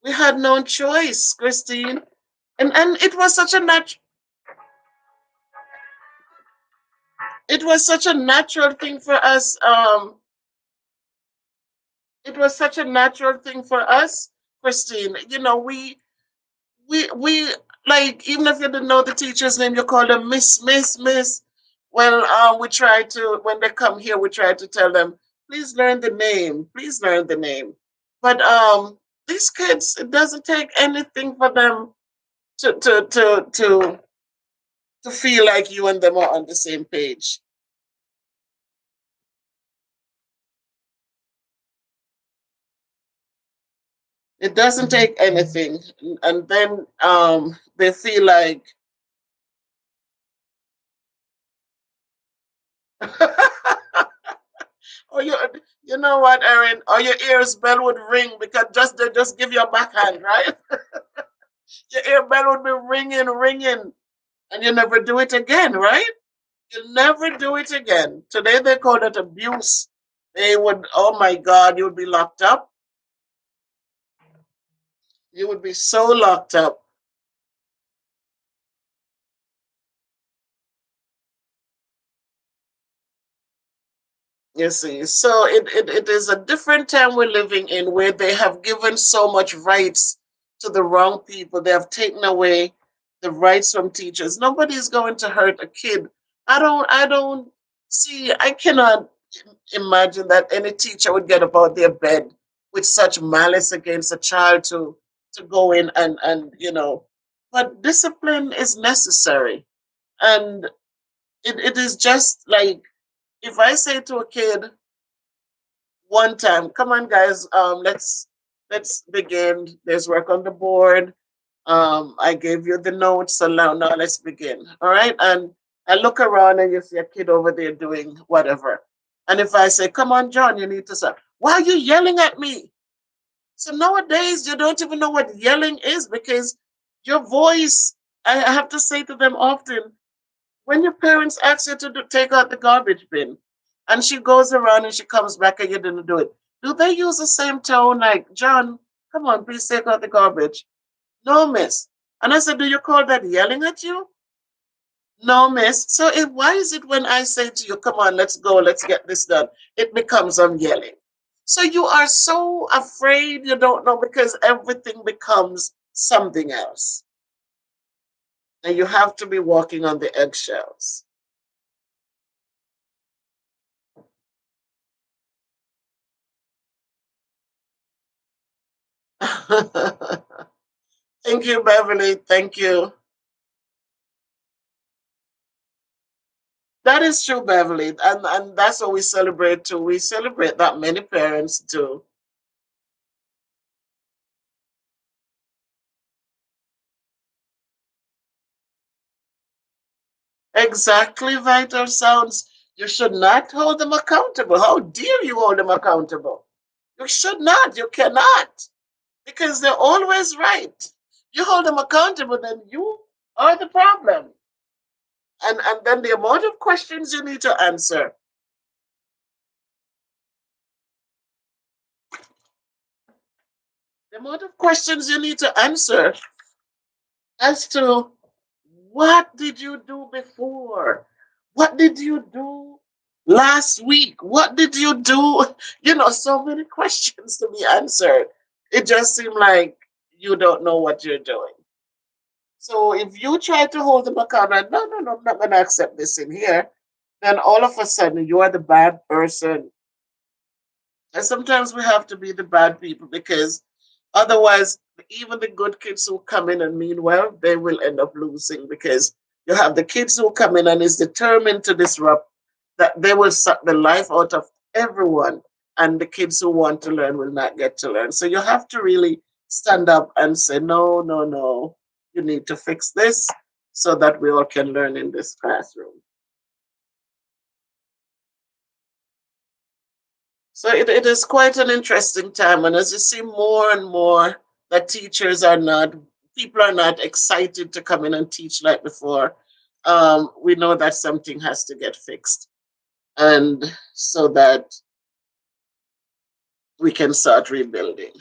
We had no choice, Christine. And it was such a natural thing for us. It was such a natural thing for us, Christine. We like, even if you didn't know the teacher's name, you call them Miss. Well, we try to, when they come here, we try to tell them, please learn the name, please learn the name. But these kids, it doesn't take anything for them to feel like you and them are on the same page. It doesn't take anything, and then they feel like, or you know what, Erin, or your ears bell would ring because they just give you a backhand, right? Your ear bell would be ringing, ringing, and you never do it again, right? You never do it again. Today they call it abuse. They would, oh my God, you would be locked up. You would be so locked up. You see, so it is a different time we're living in where they have given so much rights to the wrong people. They have taken away the rights from teachers. Nobody's going to hurt a kid. I don't see, I cannot imagine that any teacher would get about their bed with such malice against a child to go in and but discipline is necessary. And it is just like if I say to a kid one time, come on guys, let's begin. There's work on the board. I gave you the notes, so now let's begin. All right. And I look around and you see a kid over there doing whatever. And if I say, come on, John, you need to stop. Why are you yelling at me? So nowadays you don't even know what yelling is because your voice, I have to say to them often, when your parents ask you to take out the garbage bin and she goes around and she comes back and you didn't do it, do they use the same tone like, John, come on, please take out the garbage? No, miss. And I said, do you call that yelling at you? No, miss. So why is it when I say to you, come on, let's go, let's get this done, it becomes I'm yelling? So you are so afraid you don't know because everything becomes something else. And you have to be walking on the eggshells. Thank you, Beverly. Thank you. That is true, Beverly. And that's what we celebrate too. We celebrate that many parents do. Exactly, vital sounds. You should not hold them accountable. How dare you hold them accountable? You should not. You cannot. Because they're always right. You hold them accountable, then you are the problem. And then the amount of questions you need to answer, the amount of questions you need to answer as to what did you do before? What did you do last week? What did you do? So many questions to be answered. It just seemed like you don't know what you're doing. So if you try to hold them accountable, no, I'm not going to accept this in here, then all of a sudden you are the bad person. And sometimes we have to be the bad people because otherwise, even the good kids who come in and mean well, they will end up losing because you have the kids who come in and is determined to disrupt, that they will suck the life out of everyone. And the kids who want to learn will not get to learn. So you have to really stand up and say, no, no, no, you need to fix this so that we all can learn in this classroom. So it is quite an interesting time. And as you see more and more that people are not excited to come in and teach like before, we know that something has to get fixed. And so that we can start rebuilding.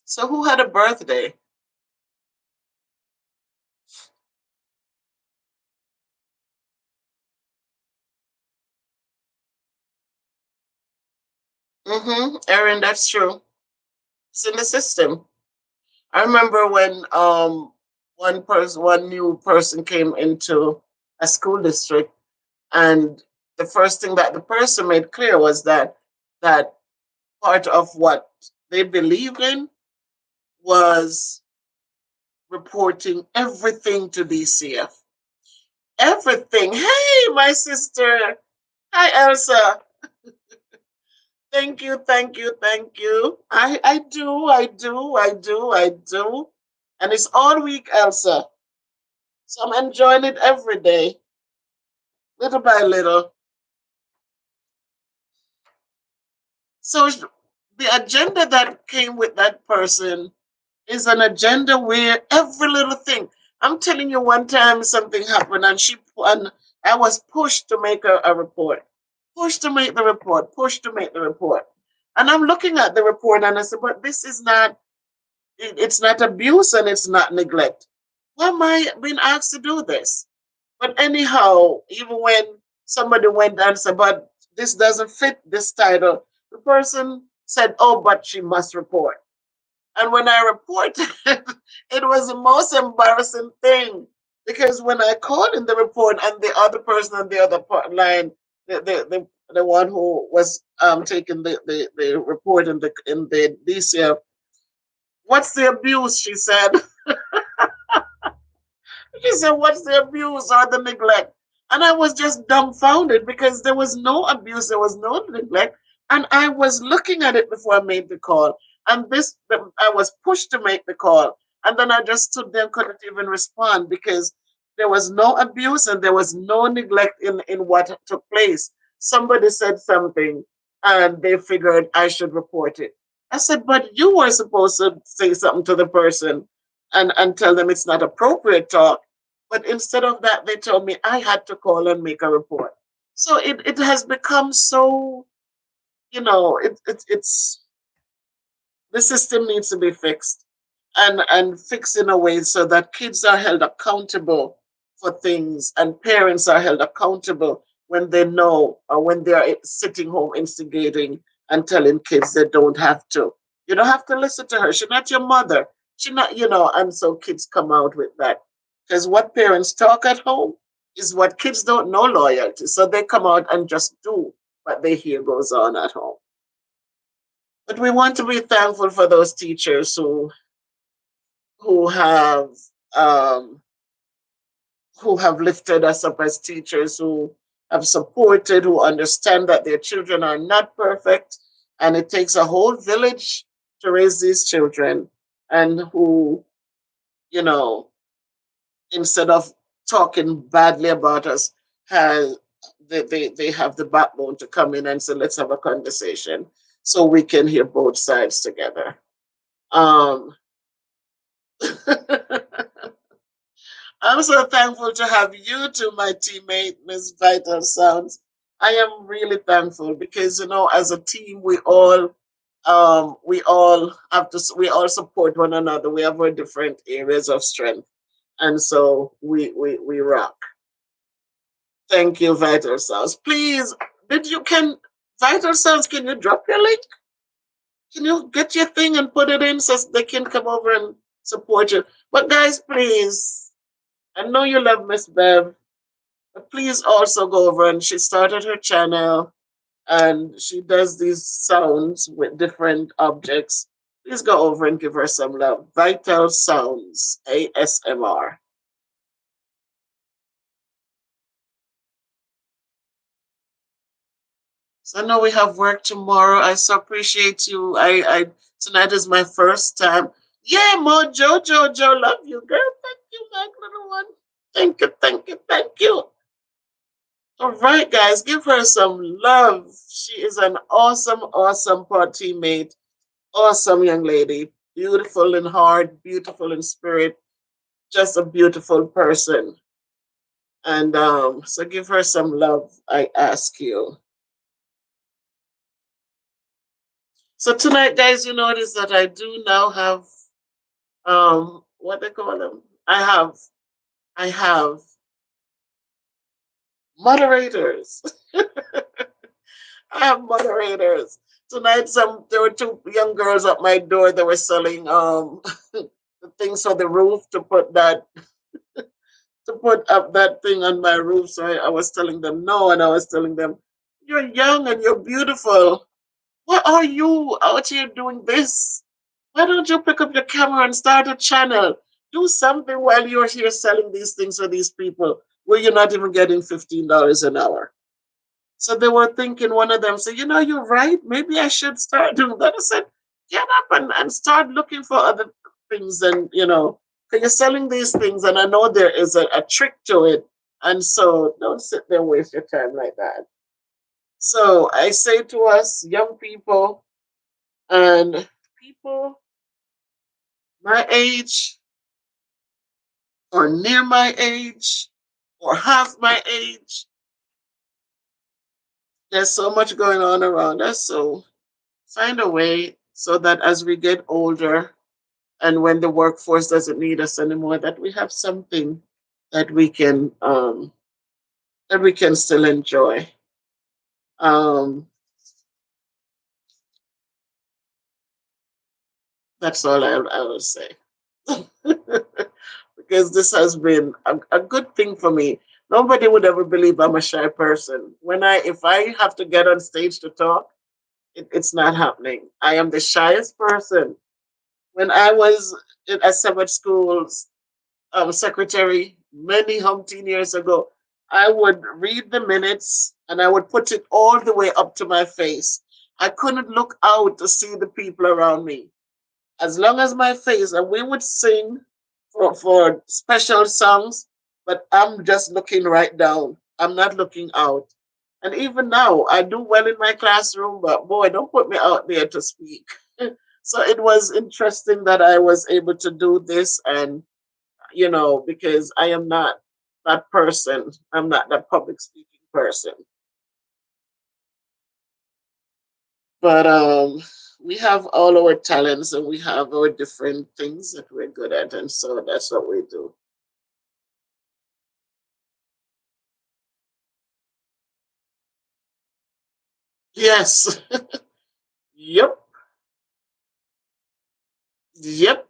So who had a birthday? Erin, that's true. It's in the system. I remember when one new person came into a school district. And the first thing that the person made clear was that part of what they believed in was reporting everything to DCF. Everything. Hey, my sister. Hi, Elsa. Thank you, thank you, thank you. I do. And it's all week, Elsa. So I'm enjoying it every day, little by little. So the agenda that came with that person is an agenda where every little thing. I'm telling you, one time something happened, and I was pushed to make a report, pushed to make the report, pushed to make the report, and I'm looking at the report and I said, but this is not. It's not abuse and it's not neglect. Why am I being asked to do this? But anyhow, even when somebody went and said, but this doesn't fit this title, the person said, oh, but she must report. And when I reported, it was the most embarrassing thing because when I called in the report and the other person on the other line, the one who was taking the report in the DCF, what's the abuse? She said. She said, what's the abuse or the neglect? And I was just dumbfounded because there was no abuse, there was no neglect. And I was looking at it before I made the call. And I was pushed to make the call. And then I just stood there and couldn't even respond because there was no abuse and there was no neglect in what took place. Somebody said something and they figured I should report it. I said, but you were supposed to say something to the person and tell them it's not appropriate talk, but instead of that, they told me I had to call and make a report. So it has become so, it's the system needs to be fixed and fixed in a way so that kids are held accountable for things and parents are held accountable when they know or when they're sitting home instigating and telling kids they don't have to. You don't have to listen to her. She's not your mother. She's not, and so kids come out with that. Because what parents talk at home is what kids don't know loyalty. So they come out and just do what they hear goes on at home. But we want to be thankful for those teachers who have um, who have lifted us up as teachers, who have supported, who understand that their children are not perfect, and it takes a whole village to raise these children, and who, you know, instead of talking badly about us, has they have the backbone to come in and say, let's have a conversation so we can hear both sides together. Um, I'm so thankful to have you to my teammate, Miss Vital Sounds. I am really thankful because as a team, we all support one another. We have our different areas of strength, and so we rock. Thank you, Vital Sounds. Please, did you can Vital Sounds? Can you drop your link? Can you get your thing and put it in so they can come over and support you? But guys, please, I know you love Miss Bev. But please also go over and she started her channel and she does these sounds with different objects. Please go over and give her some love. Vital Sounds, ASMR. So I know we have work tomorrow. I so appreciate you. I tonight is my first time. Yeah, Mojo, Jojo, love you, girl. Thank you, my little one. Thank you, thank you, thank you. All right, guys, give her some love. She is an awesome, awesome pod teammate. Awesome young lady. Beautiful in heart, beautiful in spirit, just a beautiful person. And so give her some love, I ask you. So tonight, guys, you notice that I do now have what they call them. I have moderators. I have moderators. Tonight there were two young girls at my door that were selling the things for the roof to put up that thing on my roof. So I was telling them no, and I was telling them, you're young and you're beautiful. Why are you out here doing this? Why don't you pick up your camera and start a channel? Do something while you're here selling these things for these people where you're not even getting $15 an hour. So they were thinking, one of them said, you know, you're right. Maybe I should start doing that. I said, get up and start looking for other things. And, you know, because you're selling these things. And I know there is a trick to it. And so don't sit there and waste your time like that. So I say to us, young people and people my age or near my age or half my age, there's so much going on around us. So find a way so that as we get older and when the workforce doesn't need us anymore, that we have something that we can still enjoy. Um, that's all I will say. Because this has been a good thing for me. Nobody would ever believe I'm a shy person. If I have to get on stage to talk, it's not happening. I am the shyest person. When I was in a Sabbath school secretary many umpteen years ago, I would read the minutes and I would put it all the way up to my face. I couldn't look out to see the people around me. As long as my face, and we would sing for special songs, but I'm just looking right down. I'm not looking out. And even now, I do well in my classroom, but boy, don't put me out there to speak. So it was interesting that I was able to do this, and because I am not that person. I'm not that public speaking person. But we have all our talents and we have our different things that we're good at, and so that's what we do. Yes. Yep. Yep.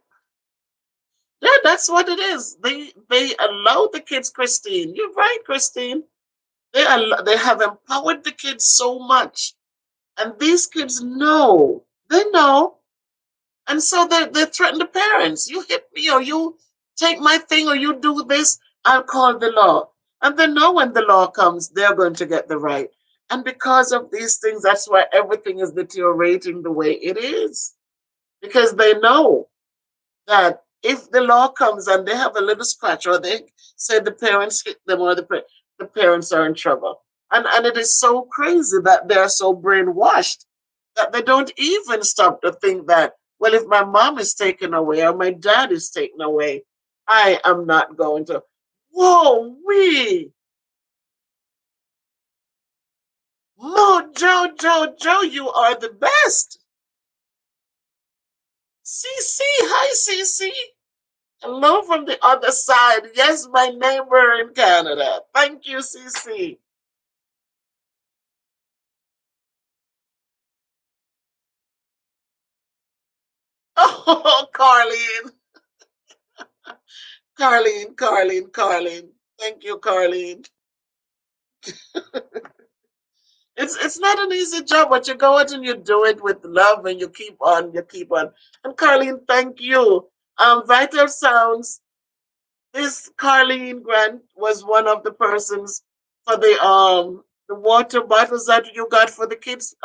Yeah, that's what it is. They allow the kids, Christine. You're right, Christine. They have empowered the kids so much, and these kids know. They know. And so they threaten the parents. You hit me or you take my thing or you do this, I'll call the law. And they know when the law comes, they're going to get the right. And because of these things, that's why everything is deteriorating the way it is. Because they know that if the law comes and they have a little scratch or they say the parents hit them or the parents are in trouble. And it is so crazy that they're so brainwashed that they don't even stop to think that, well, if my mom is taken away or my dad is taken away, I am not going to. Whoa, Joe, you are the best. CC, hi, CC. Hello from the other side. Yes, my neighbor in Canada. Thank you, CC. Oh, Carlene. Thank you, Carlene. It's not an easy job, but you go out and you do it with love, and you keep on. And Carlene, thank you. Vital Sounds. This Carlene Grant was one of the persons for the water bottles that you got for the kids.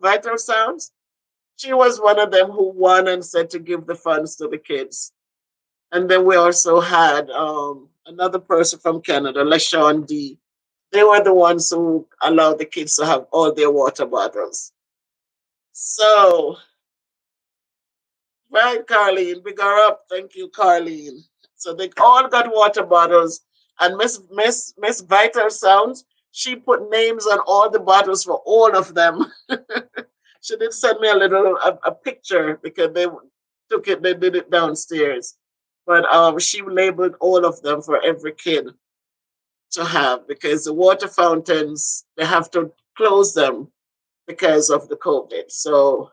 Vital Sounds. She was one of them who won and said to give the funds to the kids. And then we also had another person from Canada, LaShawn D. They were the ones who allowed the kids to have all their water bottles. So, right, Carlene, big her up. Thank you, Carlene. So they all got water bottles. And Miss Vital Sounds, she put names on all the bottles for all of them. She did send me a picture because they did it downstairs. But she labeled all of them for every kid to have, because the water fountains, they have to close them because of the COVID. So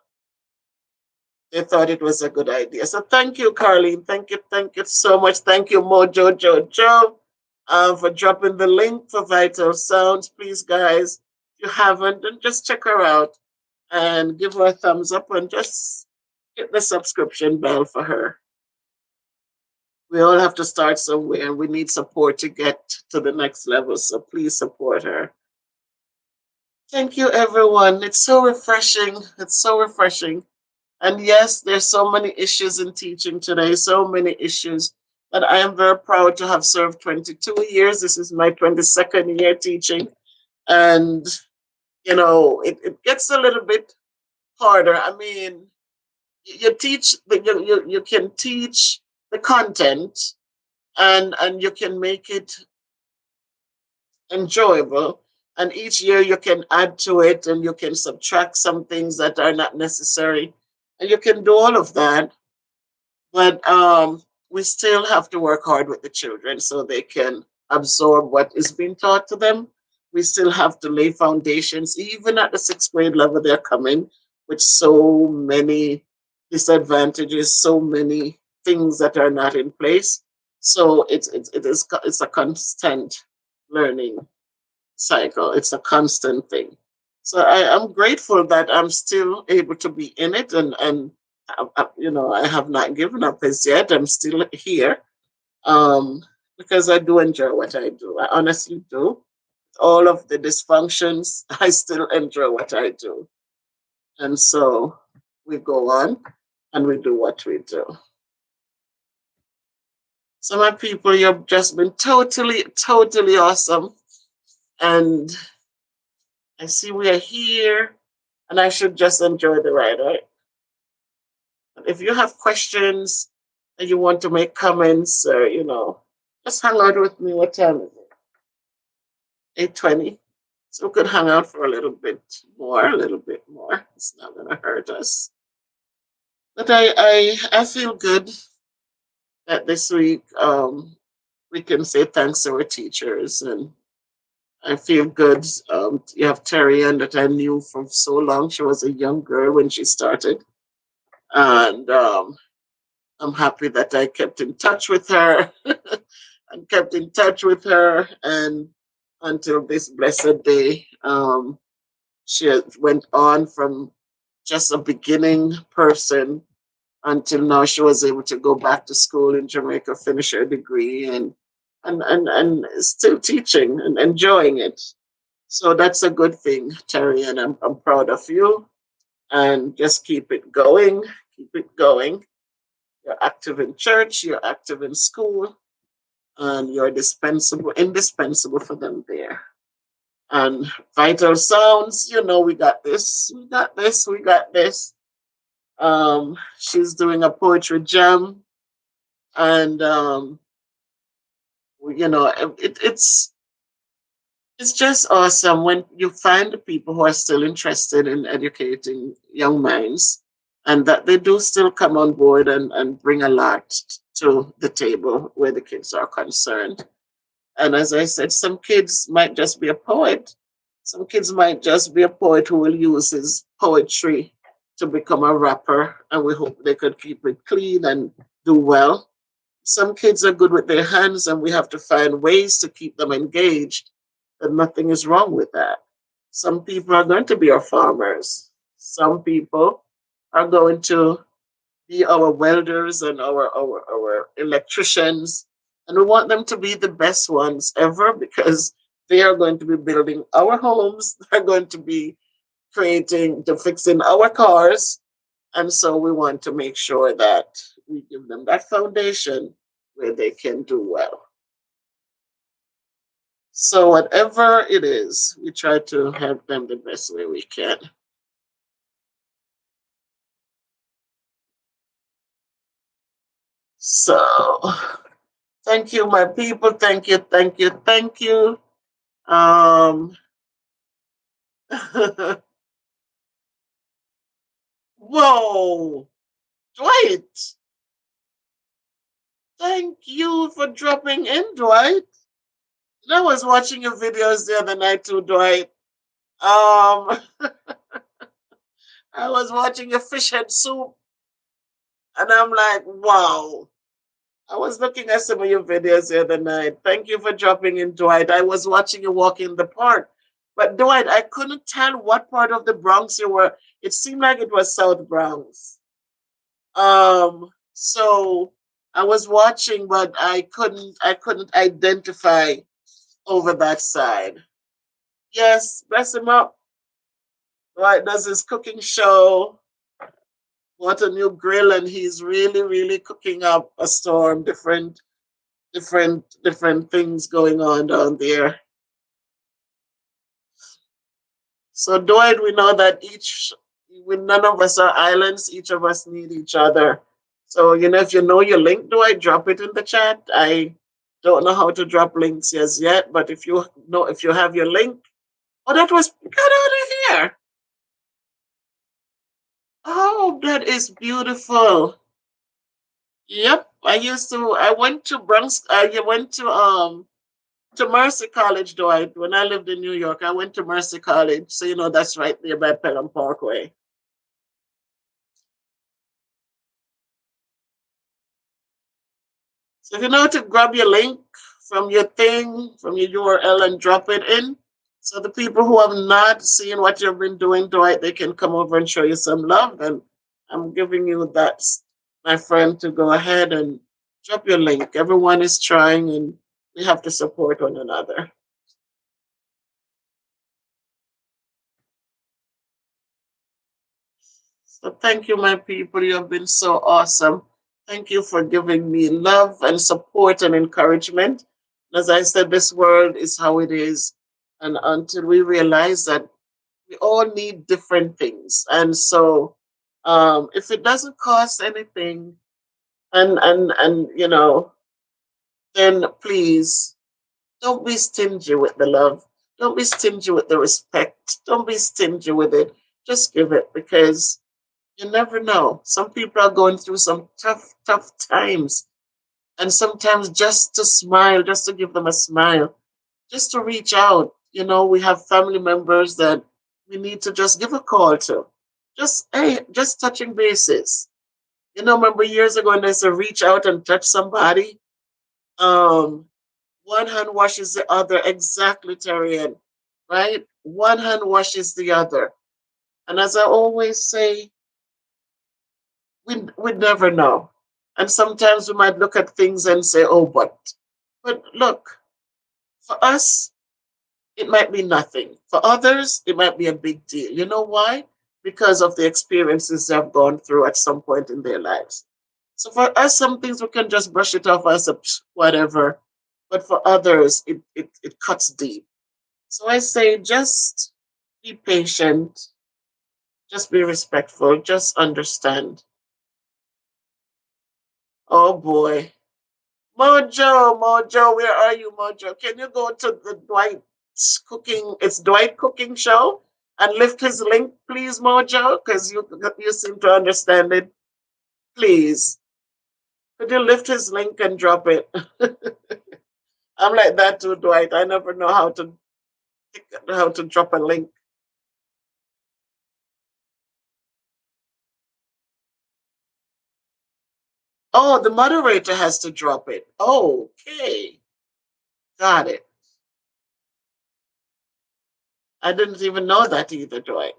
they thought it was a good idea. So thank you, Carlene. Thank you so much. Thank you, Joe, for dropping the link for Vital Sounds. Please, guys, if you haven't, then just check her out and give her a thumbs up and just hit the subscription bell for her. We all have to start somewhere. We need support to get to the next level. So please support her. Thank you, everyone. It's so refreshing. It's so refreshing. And yes, there's so many issues in teaching today, so many issues. But I am very proud to have served 22 years. This is my 22nd year teaching. And, it gets a little bit harder. I mean, you teach, you can teach the content and you can make it enjoyable. And each year you can add to it and you can subtract some things that are not necessary. And you can do all of that. But we still have to work hard with the children so they can absorb what is being taught to them. We still have to lay foundations, even at the sixth grade level. They're coming with so many disadvantages, so many things that are not in place. So it's a constant learning cycle. It's a constant thing. So I am grateful that I'm still able to be in it, and I have not given up as yet. I'm still here, um, because I do enjoy what I do. I honestly do. All of the dysfunctions, I still enjoy what I do, and so we go on and we do what we do. So my people, you've just been totally, totally awesome, and I see we are here, and I should just enjoy the ride, right? If you have questions and you want to make comments, or just hang out with me. What time is it? 8:20. So we could hang out for a little bit more, a little bit more. It's not gonna hurt us. But I feel good that this week we can say thanks to our teachers, and I feel good. You have Terry and that I knew for so long. She was a young girl when she started, and I'm happy that I kept in touch with her and kept in touch with her, and until this blessed day, she went on from just a beginning person until now she was able to go back to school in Jamaica, finish her degree, and still teaching and enjoying it. So that's a good thing, Terry, and I'm proud of you. And just keep it going, keep it going. You're active in church, you're active in school, and you're indispensable for them there. And vital sounds, we got this, we got this, we got this. She's doing a poetry jam, and it's just awesome when you find the people who are still interested in educating young minds, and that they do still come on board and bring a lot to the table where the kids are concerned. And as I said, some kids might just be a poet. Some kids might just be a poet who will use his poetry to become a rapper, and we hope they could keep it clean and do well. Some kids are good with their hands, and we have to find ways to keep them engaged, and nothing is wrong with that. Some people are going to be our farmers. Some people are going to be our welders and our electricians. And we want them to be the best ones ever because they are going to be building our homes. They're going to be fixing our cars. And so we want to make sure that we give them that foundation where they can do well. So whatever it is, we try to help them the best way we can. So thank you, my people. Thank you, thank you, thank you. Um, whoa, Dwight! Thank you for dropping in, Dwight. I was watching your videos the other night too, Dwight. Um, I was watching your fish head soup, and I'm like, wow. I was looking at some of your videos the other night. Thank you for dropping in, Dwight. I was watching you walk in the park. But Dwight, I couldn't tell what part of the Bronx you were. It seemed like it was South Bronx. So I was watching, but I couldn't identify over that side. Yes, bless him up. Dwight does his cooking show. What a new grill, and he's really, really cooking up a storm. Different things going on down there. So Dwight, we know that when none of us are islands, each of us need each other. So if you know your link, Dwight, drop it in the chat. I don't know how to drop links as yet, but if you have your link, oh, that was get out of here. Oh, that is beautiful. Yep, I went to Bronx. I went to Mercy College, Dwight. When I lived in New York, I went to Mercy College. So that's right there by Pelham Parkway. So if you know to grab your link from your thing, from your URL and drop it in. So the people who have not seen what you've been doing, Dwight, they can come over and show you some love. And I'm giving you that, my friend, to go ahead and drop your link. Everyone is trying and we have to support one another. So thank you, my people. You have been so awesome. Thank you for giving me love and support and encouragement. As I said, this world is how it is. And until we realize that we all need different things. And so if it doesn't cost anything and then please don't be stingy with the love. Don't be stingy with the respect. Don't be stingy with it. Just give it because you never know. Some people are going through some tough times. And sometimes just to smile, just to give them a smile, just to reach out. We have family members that we need to just give a call to. Just touching bases. Remember years ago when they said reach out and touch somebody? Um, one hand washes the other. Exactly, Terrian. Right? One hand washes the other. And as I always say, we never know. And sometimes we might look at things and say, oh, but look, for us, it might be nothing. For others, it might be a big deal. You know why? Because of the experiences they've gone through at some point in their lives. So for us, some things we can just brush it off as a whatever. But for others, it cuts deep. So I say just be patient, just be respectful, just understand. Oh boy. Mojo, where are you, Mojo? Can you go to the Dwight cooking show and lift his link, please, Mojo? Because you seem to understand it. Please. Could you lift his link and drop it? I'm like that too, Dwight. I never know how to drop a link. Oh, the moderator has to drop it. Okay. Got it. I didn't even know that either, Dwight.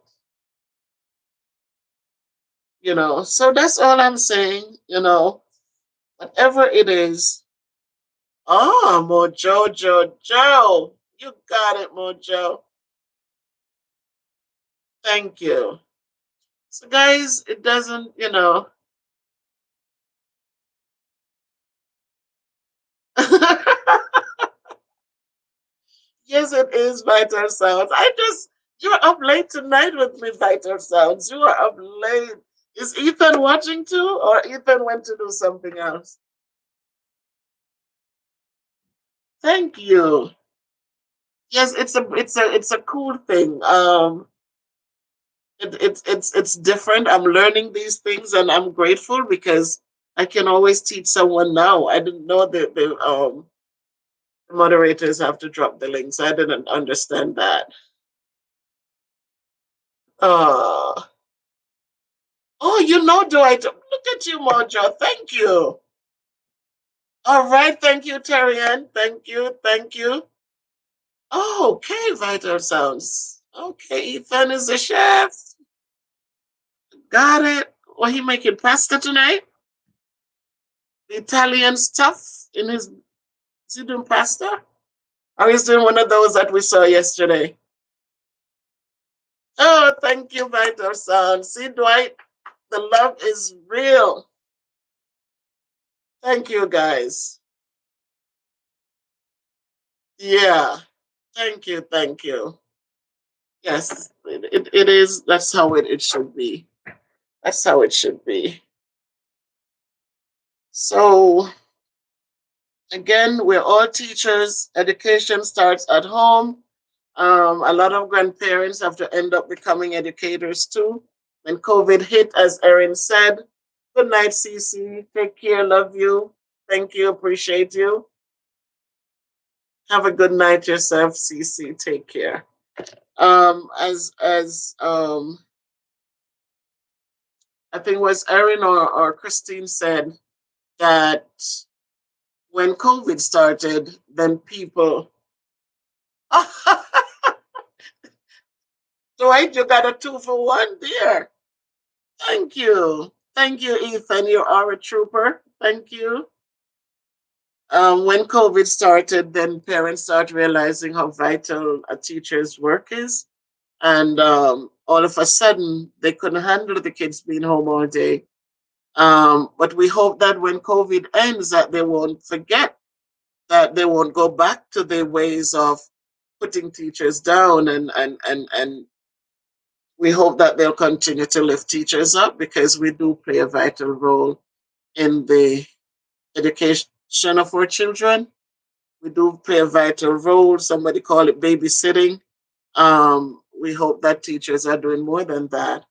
So that's all I'm saying, whatever it is. Oh, Mojo, Joe. You got it, Mojo. Thank you. So, guys, it doesn't. Yes, it is Vital Sounds. You're up late tonight with me, Vital Sounds. You are up late. Is Ethan watching too, or Ethan went to do something else? Thank you. Yes, it's a cool thing. It's different. I'm learning these things, and I'm grateful because I can always teach someone now. I didn't know that the moderators have to drop the links. I didn't understand that. Uh, oh, Dwight. Look at you, Mojo. Thank you. All right, thank you, Terrian. Thank you. Oh, okay, Vital Sounds. Okay, Ethan is the chef. Got it. What he making pasta tonight? The Italian stuff in his. Is he doing pasta? Or he's doing one of those that we saw yesterday? Oh, Thank you, Vital Sound. See, Dwight, the love is real. Thank you, guys. Yeah. Thank you. Thank you. Yes, it is. That's how it should be. That's how it should be. So, again, we're all teachers. Education starts at home. A lot of grandparents have to end up becoming educators too. When COVID hit, as Erin said, good night, Cece. Take care. Love you. Thank you. Appreciate you. Have a good night yourself, Cece. Take care. As I think it was Erin or Christine said that when COVID started, then people. Dwight, you got a 2 for 1 there. Thank you. Thank you, Ethan. You are a trooper. Thank you. When COVID started, then parents started realizing how vital a teacher's work is. And all of a sudden, they couldn't handle the kids being home all day. But we hope that when COVID ends, that they won't forget, that they won't go back to their ways of putting teachers down, and we hope that they'll continue to lift teachers up because we do play a vital role in the education of our children. We do play a vital role. Somebody call it babysitting. We hope that teachers are doing more than that,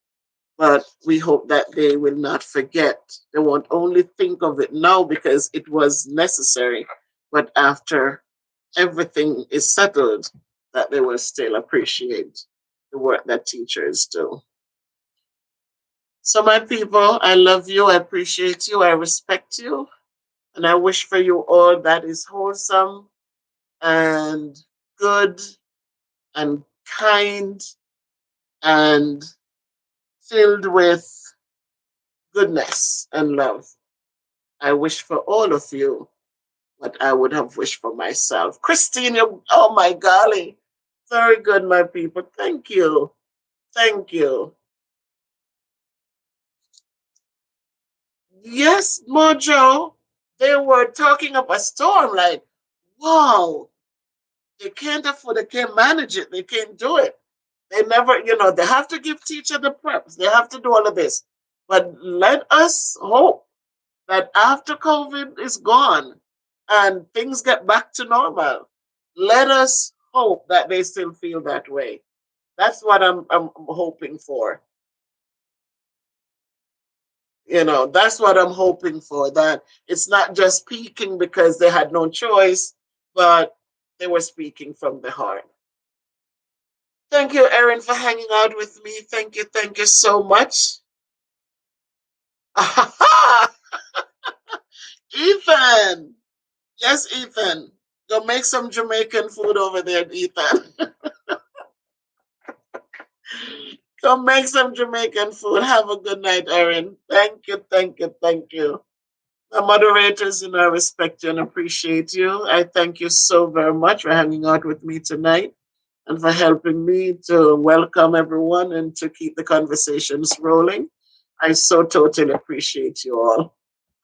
but we hope that they will not forget. They won't only think of it now because it was necessary, but after everything is settled, that they will still appreciate the work that teachers do. So, my people, I love you, I appreciate you, I respect you, and I wish for you all that is wholesome and good and kind and filled with goodness and love. I wish for all of you what I would have wished for myself. Christine, oh my golly. Very good, my people. Thank you. Thank you. Yes, Mojo, they were talking up a storm like, wow, they can't afford, they can't manage it, they can't do it. They never, they have to give teacher the preps, they have to do all of this. But let us hope that after COVID is gone and things get back to normal, let us hope that they still feel that way. That's what I'm hoping for. That's what I'm hoping for. That it's not just speaking because they had no choice, but they were speaking from the heart. Thank you, Erin, for hanging out with me. Thank you so much. Ethan! Yes, Ethan. Go make some Jamaican food over there, Ethan. Go make some Jamaican food. Have a good night, Erin. Thank you. The moderators, I respect you and appreciate you. I thank you so very much for hanging out with me tonight and for helping me to welcome everyone and to keep the conversations rolling. I so totally appreciate you all.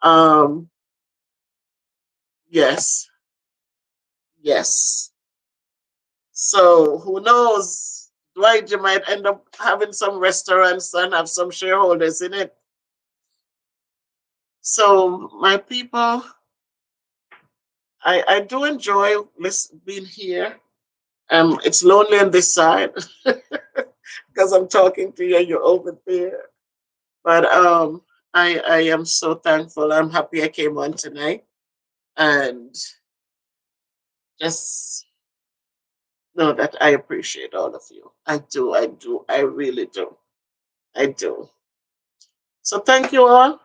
Um, yes, yes. So who knows? Dwight, you might end up having some restaurants and have some shareholders in it. So my people, I do enjoy being here. It's lonely on this side because I'm talking to you. You're over there, but I am so thankful. I'm happy I came on tonight, and just know that I appreciate all of you. I really do. I do. So thank you all.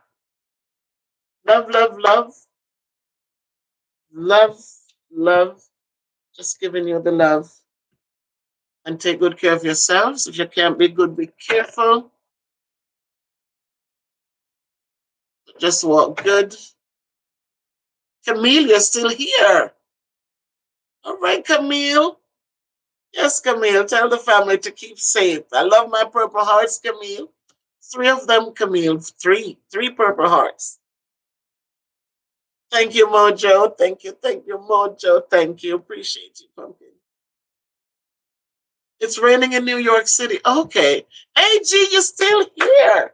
Love, love, love, love, love. Just giving you the love. And take good care of yourselves. If you can't be good, be careful. Just walk good. Camille, you're still here. All right, Camille. Yes, Camille. Tell the family to keep safe. I love my Purple Hearts, Camille. Three of them, Camille. Three Purple Hearts. Thank you, Mojo. Thank you, Mojo. Thank you. Appreciate you, Pumpkin. It's raining in New York City. Okay. AG, you're still here.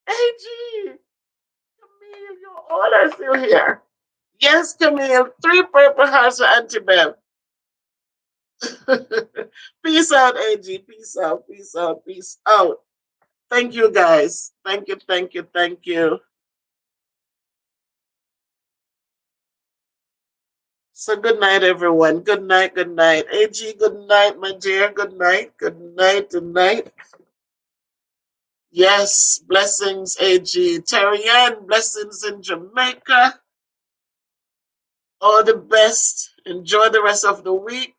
AG, Camille, you all are still here. Yes, Camille. Three Purple Hearts for Auntie Bev. Peace out, AG. Peace out. Peace out. Peace out. Thank you, guys. Thank you. Thank you. Thank you. So good night, everyone. Good night. Good night. AG, good night, my dear. Good night. Good night. Good night. Yes, blessings, AG. Terry Ann, blessings in Jamaica. All the best. Enjoy the rest of the week.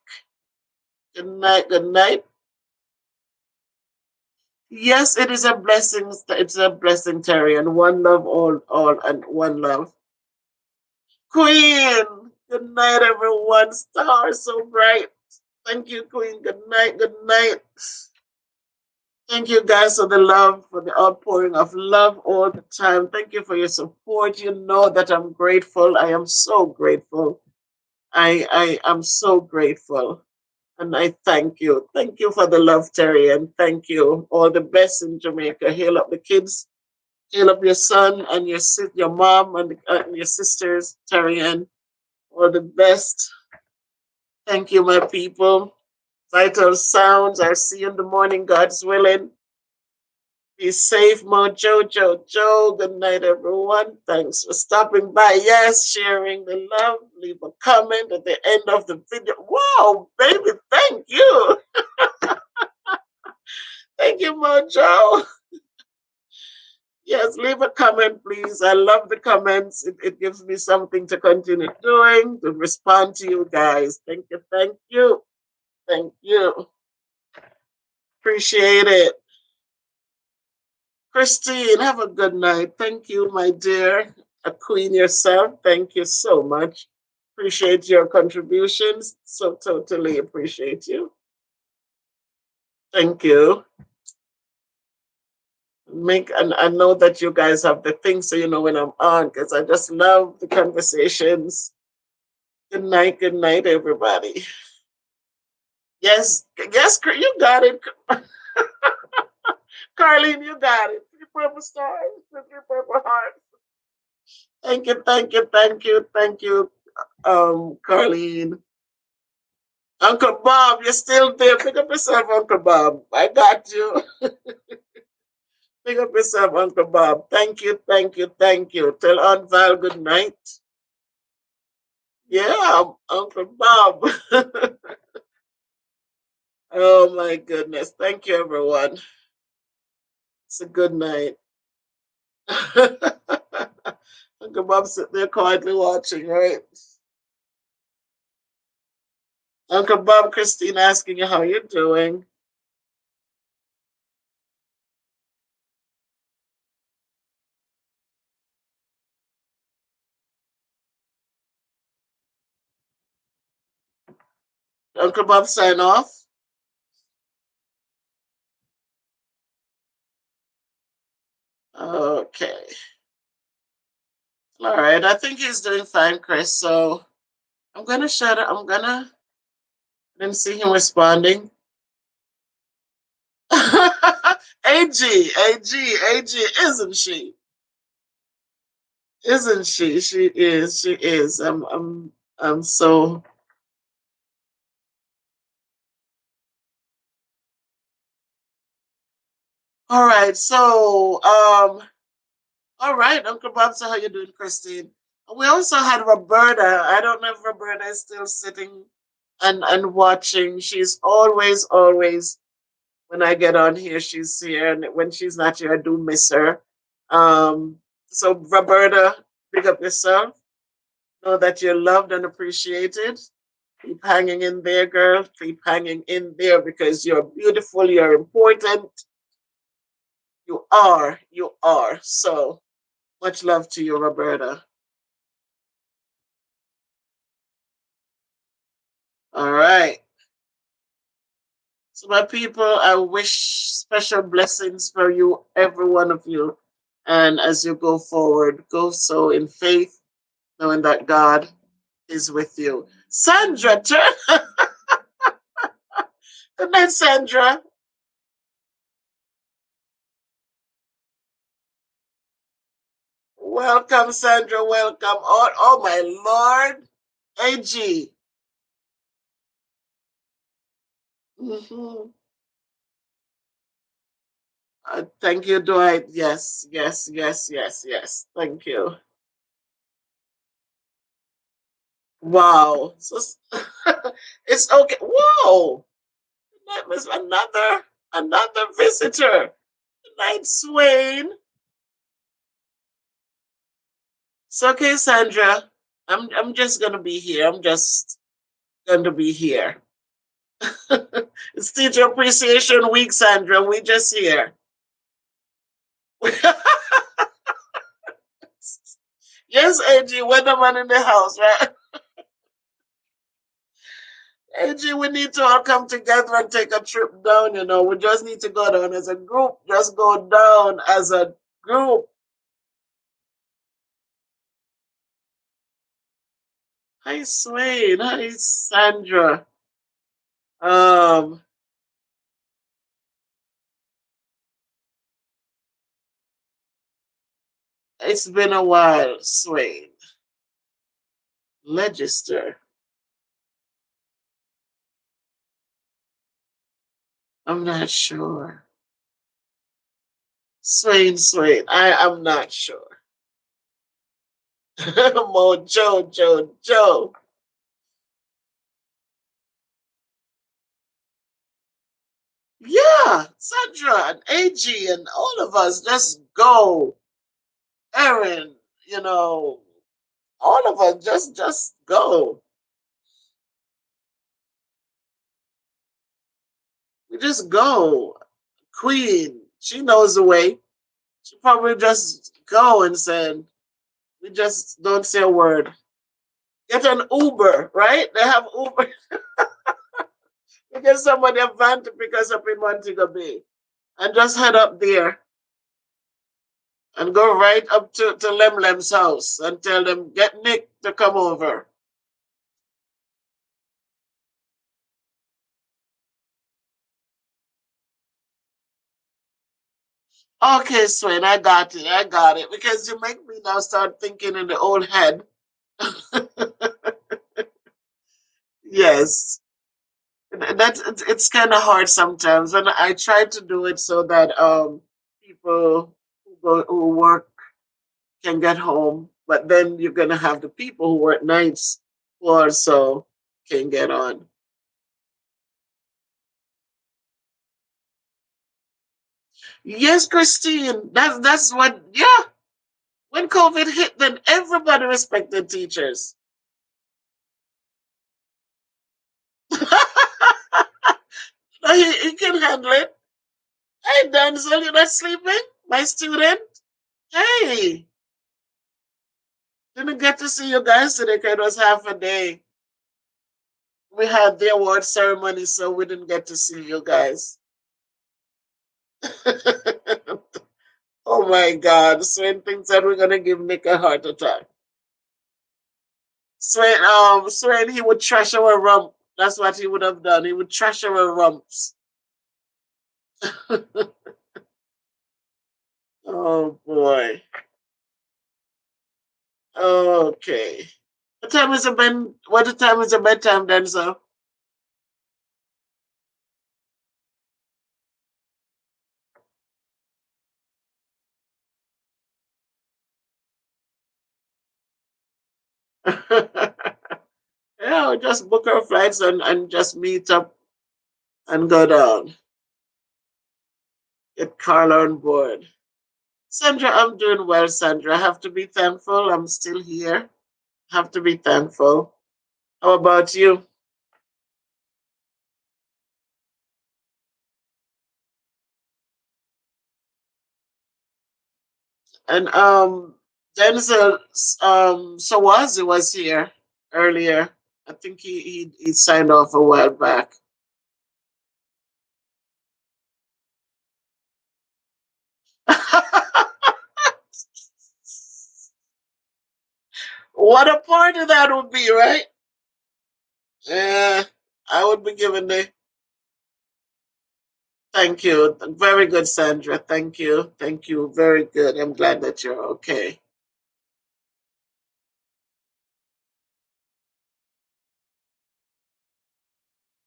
Good night. Good night. Yes, it is a blessing. It's a blessing, Terry. And one love, all, and one love. Queen. Good night, everyone. Stars so bright. Thank you, Queen. Good night. Good night. Thank you guys for the love, for the outpouring of love all the time. Thank you for your support. You know that I'm grateful. I am so grateful. I am so grateful. And I thank you. Thank you for the love, Terry. And thank you. All the best in Jamaica. Heal up the kids. Heal up your son and your mom and your sisters, Terry. And all the best. Thank you, my people. Vital sounds. I'll see you in the morning, God's willing. Be safe, Mojo, Jojo. Good night, everyone. Thanks for stopping by. Yes, sharing the love. Leave a comment at the end of the video. Wow, baby, thank you. Thank you, Mojo. Yes, leave a comment, please. I love the comments. It gives me something to continue doing, to respond to you guys. Thank you, thank you, thank you. Appreciate it. Christine, have a good night. Thank you, my dear. A queen yourself. Thank you so much. Appreciate your contributions. So totally appreciate you. Thank you. Make and I know that you guys have the thing so you know when I'm on because I just love the conversations. Good night, everybody. Yes, yes, you got it. Carlene, you got it. Three purple stars, three purple hearts. Thank you, thank you, thank you, thank you, Carlene. Uncle Bob, you're still there. Pick up yourself, Uncle Bob. I got you. Pick up yourself, Uncle Bob. Thank you, thank you, thank you. Tell Aunt Val good night. Yeah, Uncle Bob. Oh my goodness. Thank you, everyone. It's a good night. Uncle Bob sitting there quietly watching, right? Uncle Bob, Christine asking you how you're doing. Uncle Bob sign off. Okay. All right. I think he's doing fine, Chris. So I'm gonna shut up. I didn't see him responding. AG, isn't she? Isn't she? She is. She is. I'm so. All right. So, all right, Uncle Bob. So how you doing, Christine? We also had Roberta. I don't know if Roberta is still sitting and watching. She's always when I get on here, she's here, and when she's not here, I do miss her. So Roberta, pick up yourself. Know that you're loved and appreciated. Keep hanging in there, girl. Keep hanging in there because you're beautiful, you're important. You are, you are. So much love to you, Roberta. All right. So, my people, I wish special blessings for you, every one of you. And as you go forward, go so in faith, knowing that God is with you. Sandra, turn. Good night, Sandra. Welcome, Sandra. Welcome. Oh my Lord. AG. Mhm. Thank you, Dwight. Yes, yes, yes, yes, yes. Thank you. Wow. So, it's okay. Whoa. That was another visitor. Good night, Swain. It's okay, Sandra. I'm just gonna be here. I'm just going to be here. It's Teacher Appreciation Week, Sandra. We just here. Yes, AG, Weatherman in the house, right? AG, we need to all come together and take a trip down, you know. We just need to go down as a group. Just go down as a group. Hi, Swain. Hi, Sandra. Um, it's been a while, Swain. Legister. I'm not sure. Swain. I am not sure. Joe. Yeah, Sandra and AG and all of us just go. Aaron, you know, all of us just go. We just go. Queen, she knows the way. She probably just go and said, we just don't say a word. Get an Uber, right? They have Uber. You get somebody a van to pick us up in Montego Bay and just head up there and go right up to Lem's house and tell them, get Nick to come over. Okay, Swain, I got it. I got it. Because you make me now start thinking in the old head. Yes. It's kind of hard sometimes when I try to do it so that people who work can get home, but then you're gonna have the people who work nights who also can get on. Yes, Christine. That's what. Yeah, when COVID hit, then everybody respected teachers. He can handle it. Hey, Denzel, you're not sleeping? My student? Hey, didn't get to see you guys today because it was half a day. We had the award ceremony, so we didn't get to see you guys. Oh my God. Swain thinks that we're going to give Nick a heart attack. Swain, he would trash our rump. That's what he would have done. He would trash our rumps. Oh boy. Okay. What the time is the bedtime then, so? Yeah, we'll just book our flights and just meet up and go down. Get Carla on board. Sandra, I'm doing well, Sandra. I have to be thankful. I'm still here. Have to be thankful. How about you? And Denzel Sawazi was here earlier. I think he signed off a while back. What a party that would be, right? Yeah, I would be giving the thank you. Very good, Sandra. Thank you. Thank you. Very good. I'm glad that you're okay.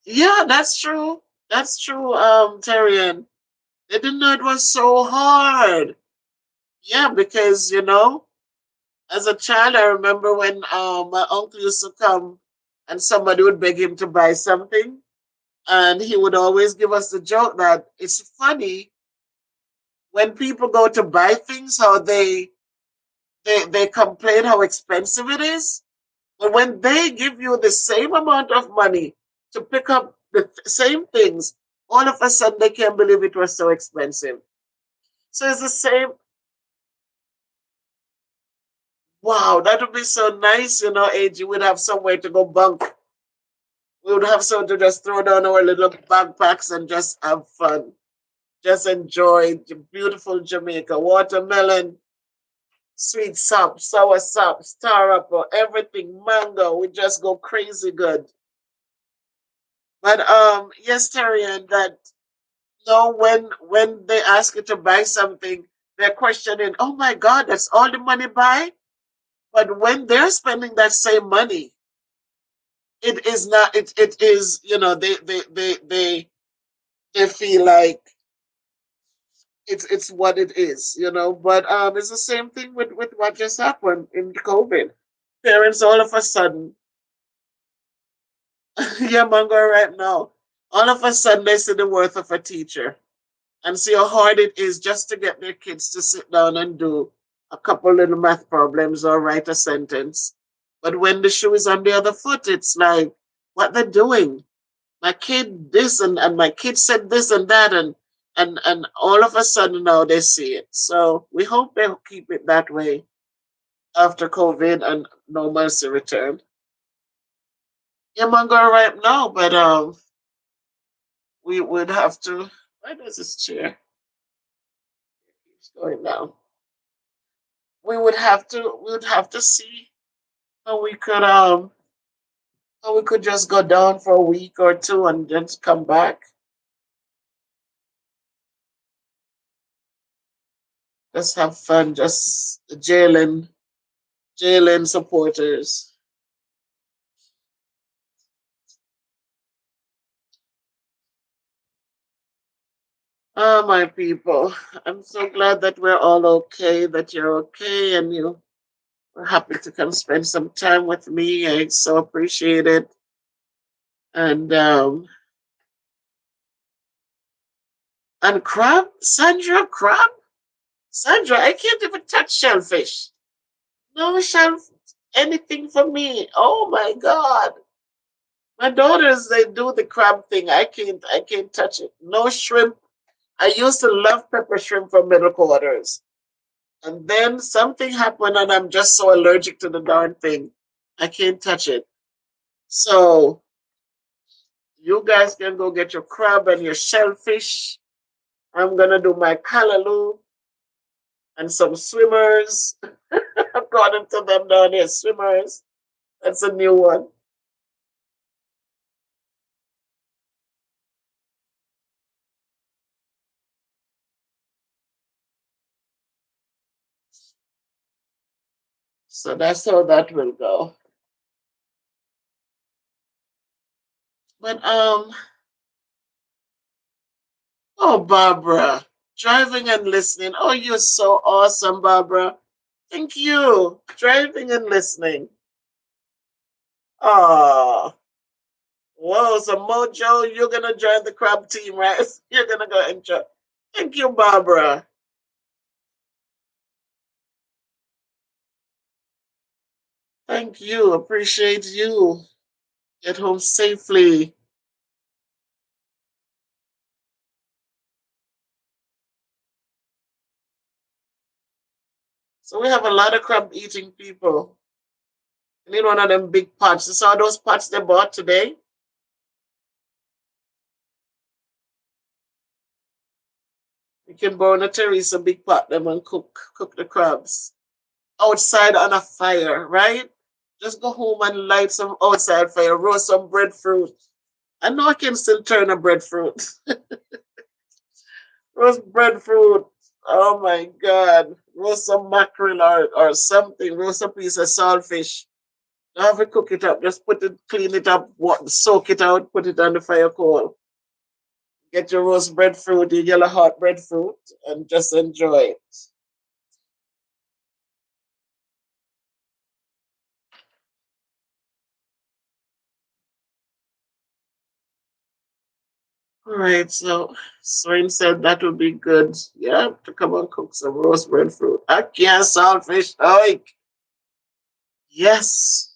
Yeah, that's true. That's true, Terrian. They didn't know it was so hard. Yeah, because as a child, I remember when my uncle used to come and somebody would beg him to buy something, and he would always give us the joke that it's funny when people go to buy things how they complain how expensive it is, but when they give you the same amount of money to pick up the same things, all of a sudden they can't believe it was so expensive. So it's the same. Wow, that would be so nice, AG. We'd have somewhere to go bunk. We would have somewhere to just throw down our little backpacks and just have fun. Just enjoy the beautiful Jamaica. Watermelon, sweet sop, sour sop, star apple, everything, mango. We just go crazy good. But yes, Terry, and that no, when they ask you to buy something, they're questioning, oh my God, that's all the money buy? But when they're spending that same money, it is not it is, they feel like it's what it is. But it's the same thing with what just happened in COVID. Parents all of a sudden, yeah, Mango, right now, all of a sudden they see the worth of a teacher and see how hard it is just to get their kids to sit down and do a couple little math problems or write a sentence. But when the shoe is on the other foot, it's like what they're doing. My kid this and my kid said this and that and all of a sudden now they see it. So we hope they'll keep it that way after COVID and normalcy return. Yeah, Mango right now, but we would have to. Where does this chair? It's going down. We would have to see how we could just go down for a week or two and just come back. Just have fun, just Jalen supporters. Ah, my people. I'm so glad that we're all okay, that you're okay and you were happy to come spend some time with me. I so appreciate it. And crab? Sandra, crab? Sandra, I can't even touch shellfish. No shell anything for me. Oh my God. My daughters, they do the crab thing. I can't touch it. No shrimp. I used to love pepper shrimp from middle quarters. And then something happened and I'm just so allergic to the darn thing. I can't touch it. So you guys can go get your crab and your shellfish. I'm gonna do my callaloo and some swimmers. According to them down here, swimmers. That's a new one. So that's how that will go. But oh Barbara, driving and listening. Oh, you're so awesome, Barbara. Thank you. Driving and listening. Oh, whoa. So Mojo, you're gonna join the crab team, right? You're gonna go enjoy. Thank you, Barbara. Thank you. Appreciate you. Get home safely. So we have a lot of crab eating people. And in one of them big pots. You saw those pots they bought today? You can burn a Teresa big pot them and cook the crabs. Outside on a fire, right? Just go home and light some outside fire, roast some breadfruit. I know I can still turn a breadfruit. Roast breadfruit. Oh my God. Roast some mackerel or something. Roast a piece of saltfish. Don't have to cook it up. Just put it, clean it up, soak it out, put it on the fire coal. Get your roast breadfruit, your yellow hot breadfruit, and just enjoy it. All right, so Swain said that would be good. Yeah, to come and cook some roast breadfruit. I can't saltfish. Oh, yes.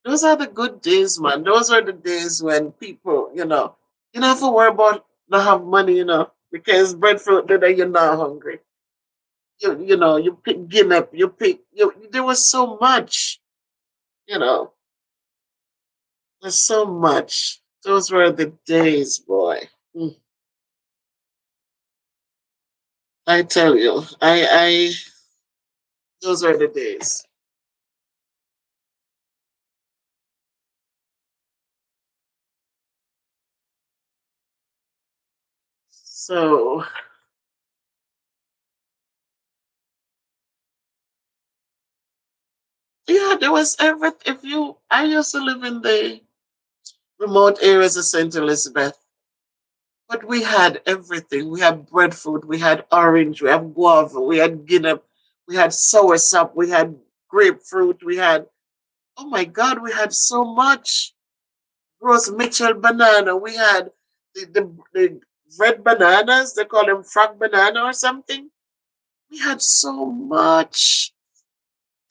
Those are the good days, man. Those are the days when people, you don't have to worry about not have money, because breadfruit, then you're not hungry. You pick Guinness, there was so much, you know, there's so much. Those were the days, boy. Mm, I tell you, those are the days. So, yeah, there was everything. I used to live in the remote areas of St. Elizabeth. But we had everything. We had breadfruit, we had orange, we had guava, we had guinea, we had soursop, we had grapefruit, we had, oh my God, we had so much. Rose Mitchell banana, we had the red bananas, they call them frog banana or something. We had so much.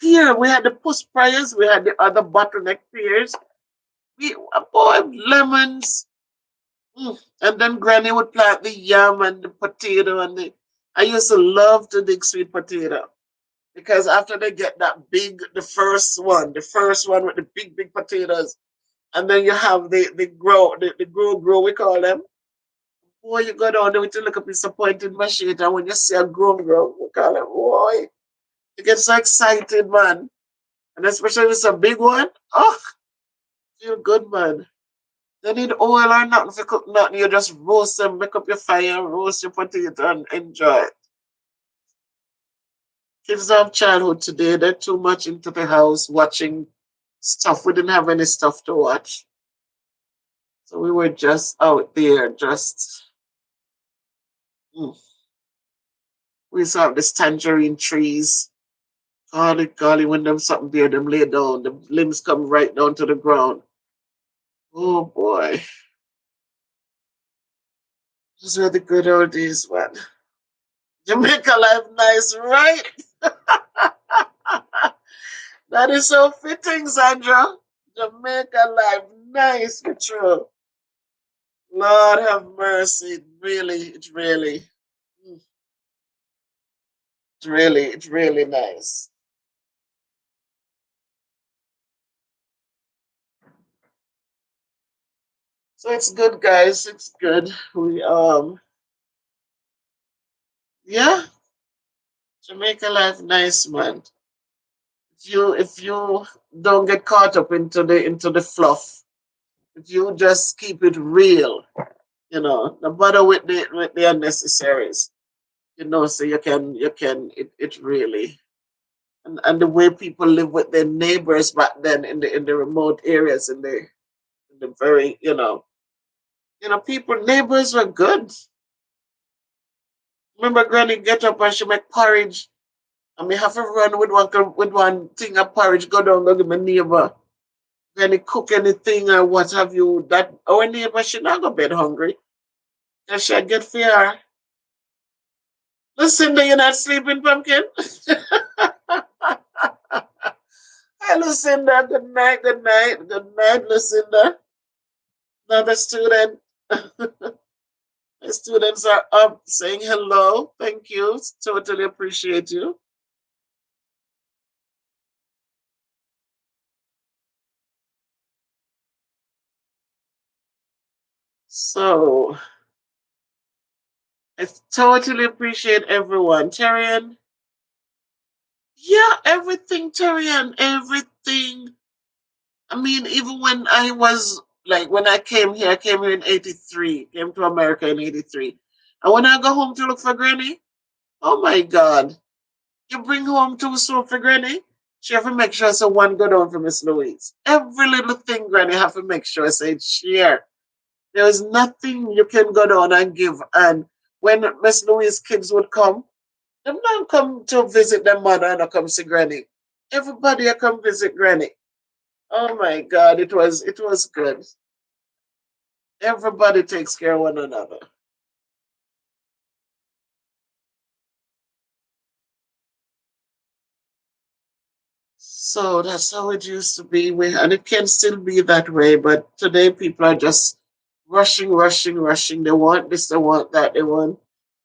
Here, we had the puss priors, we had the other bottleneck pears, boy, lemons. And then Granny would plant the yam and the potato and the. I used to love to dig sweet potato because after they get that big, the first one with the big, big potatoes, and then you have the grow, we call them. Boy, you go down there with your little piece of pointed machine, and when you see a grow, we call it, boy, you get so excited, man. And especially if it's a big one, oh, feel good, man. They need oil or nothing for cook nothing. You just roast them, make up your fire, roast your potato and enjoy it. Kids have childhood today. They're too much into the house watching stuff. We didn't have any stuff to watch. So we were just out there, mm. We used to have these tangerine trees. Golly, when them something there, them lay down, the limbs come right down to the ground. Oh boy. Those were the good old days, man. Jamaica life nice, right? That is so fitting, Sandra. Jamaica life, nice for true. Lord have mercy. Mm, it's really nice. So it's good, guys. It's good. Yeah, Jamaica life, nice, man. If you don't get caught up into the fluff, if you just keep it real, no matter with the unnecessaries, so it really. And the way people live with their neighbors back then in the remote areas in the very people neighbors were good. Remember Granny get up and she make porridge and me have to run with one thing of porridge go down go give my neighbor. Granny cook anything or what have you that our neighbor she not go bed hungry. And she get fear. Listen, you're not sleeping, pumpkin. Hey, Lucinda, good night, Lucinda. Another student. The students are up saying hello. Thank you. Totally appreciate you. So I totally appreciate everyone. Terrian, yeah, everything, Terrian, everything. I mean, even when I was like when I came here in '83, came to America in '83. And when I go home to look for Granny, oh my God, you bring home two soup for Granny? She have to make sure so one go down for Miss Louise. Every little thing Granny have to make sure say share. There is nothing you can go down and give. And when Miss Louise kids would come, them not come to visit their mother and not come see Granny. Everybody come visit Granny. Oh my God, it was good. Everybody takes care of one another. So that's how it used to be. And it can still be that way, but today people are just rushing, rushing, rushing. They want this, they want that, they want,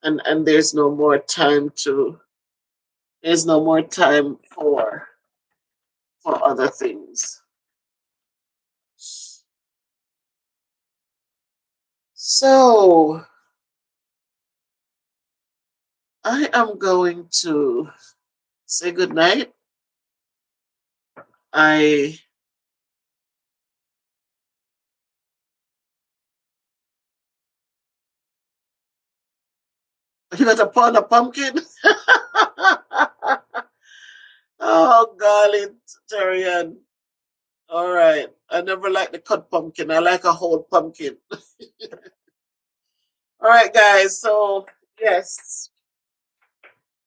and there's no more time for other things. So I am going to say good night. I You got a pound of pumpkin? Oh golly, Terrian. All right. I never like the cut pumpkin. I like a whole pumpkin. All right, guys. So yes.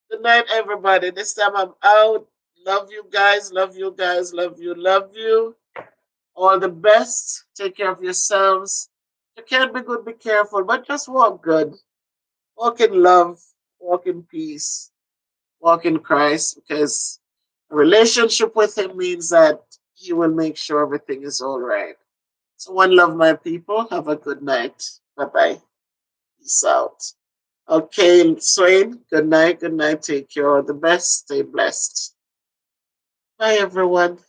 Good night, everybody. This time I'm out. Love you guys. Love you guys. Love you. Love you. All the best. Take care of yourselves. You can't be good, be careful, but just walk good. Walk in love. Walk in peace. Walk in Christ, because a relationship with Him means that He will make sure everything is all right. So, one love, my people. Have a good night. Bye bye. Peace out. Okay, Swain, good night. Good night. Take care. All the best. Stay blessed. Bye, everyone.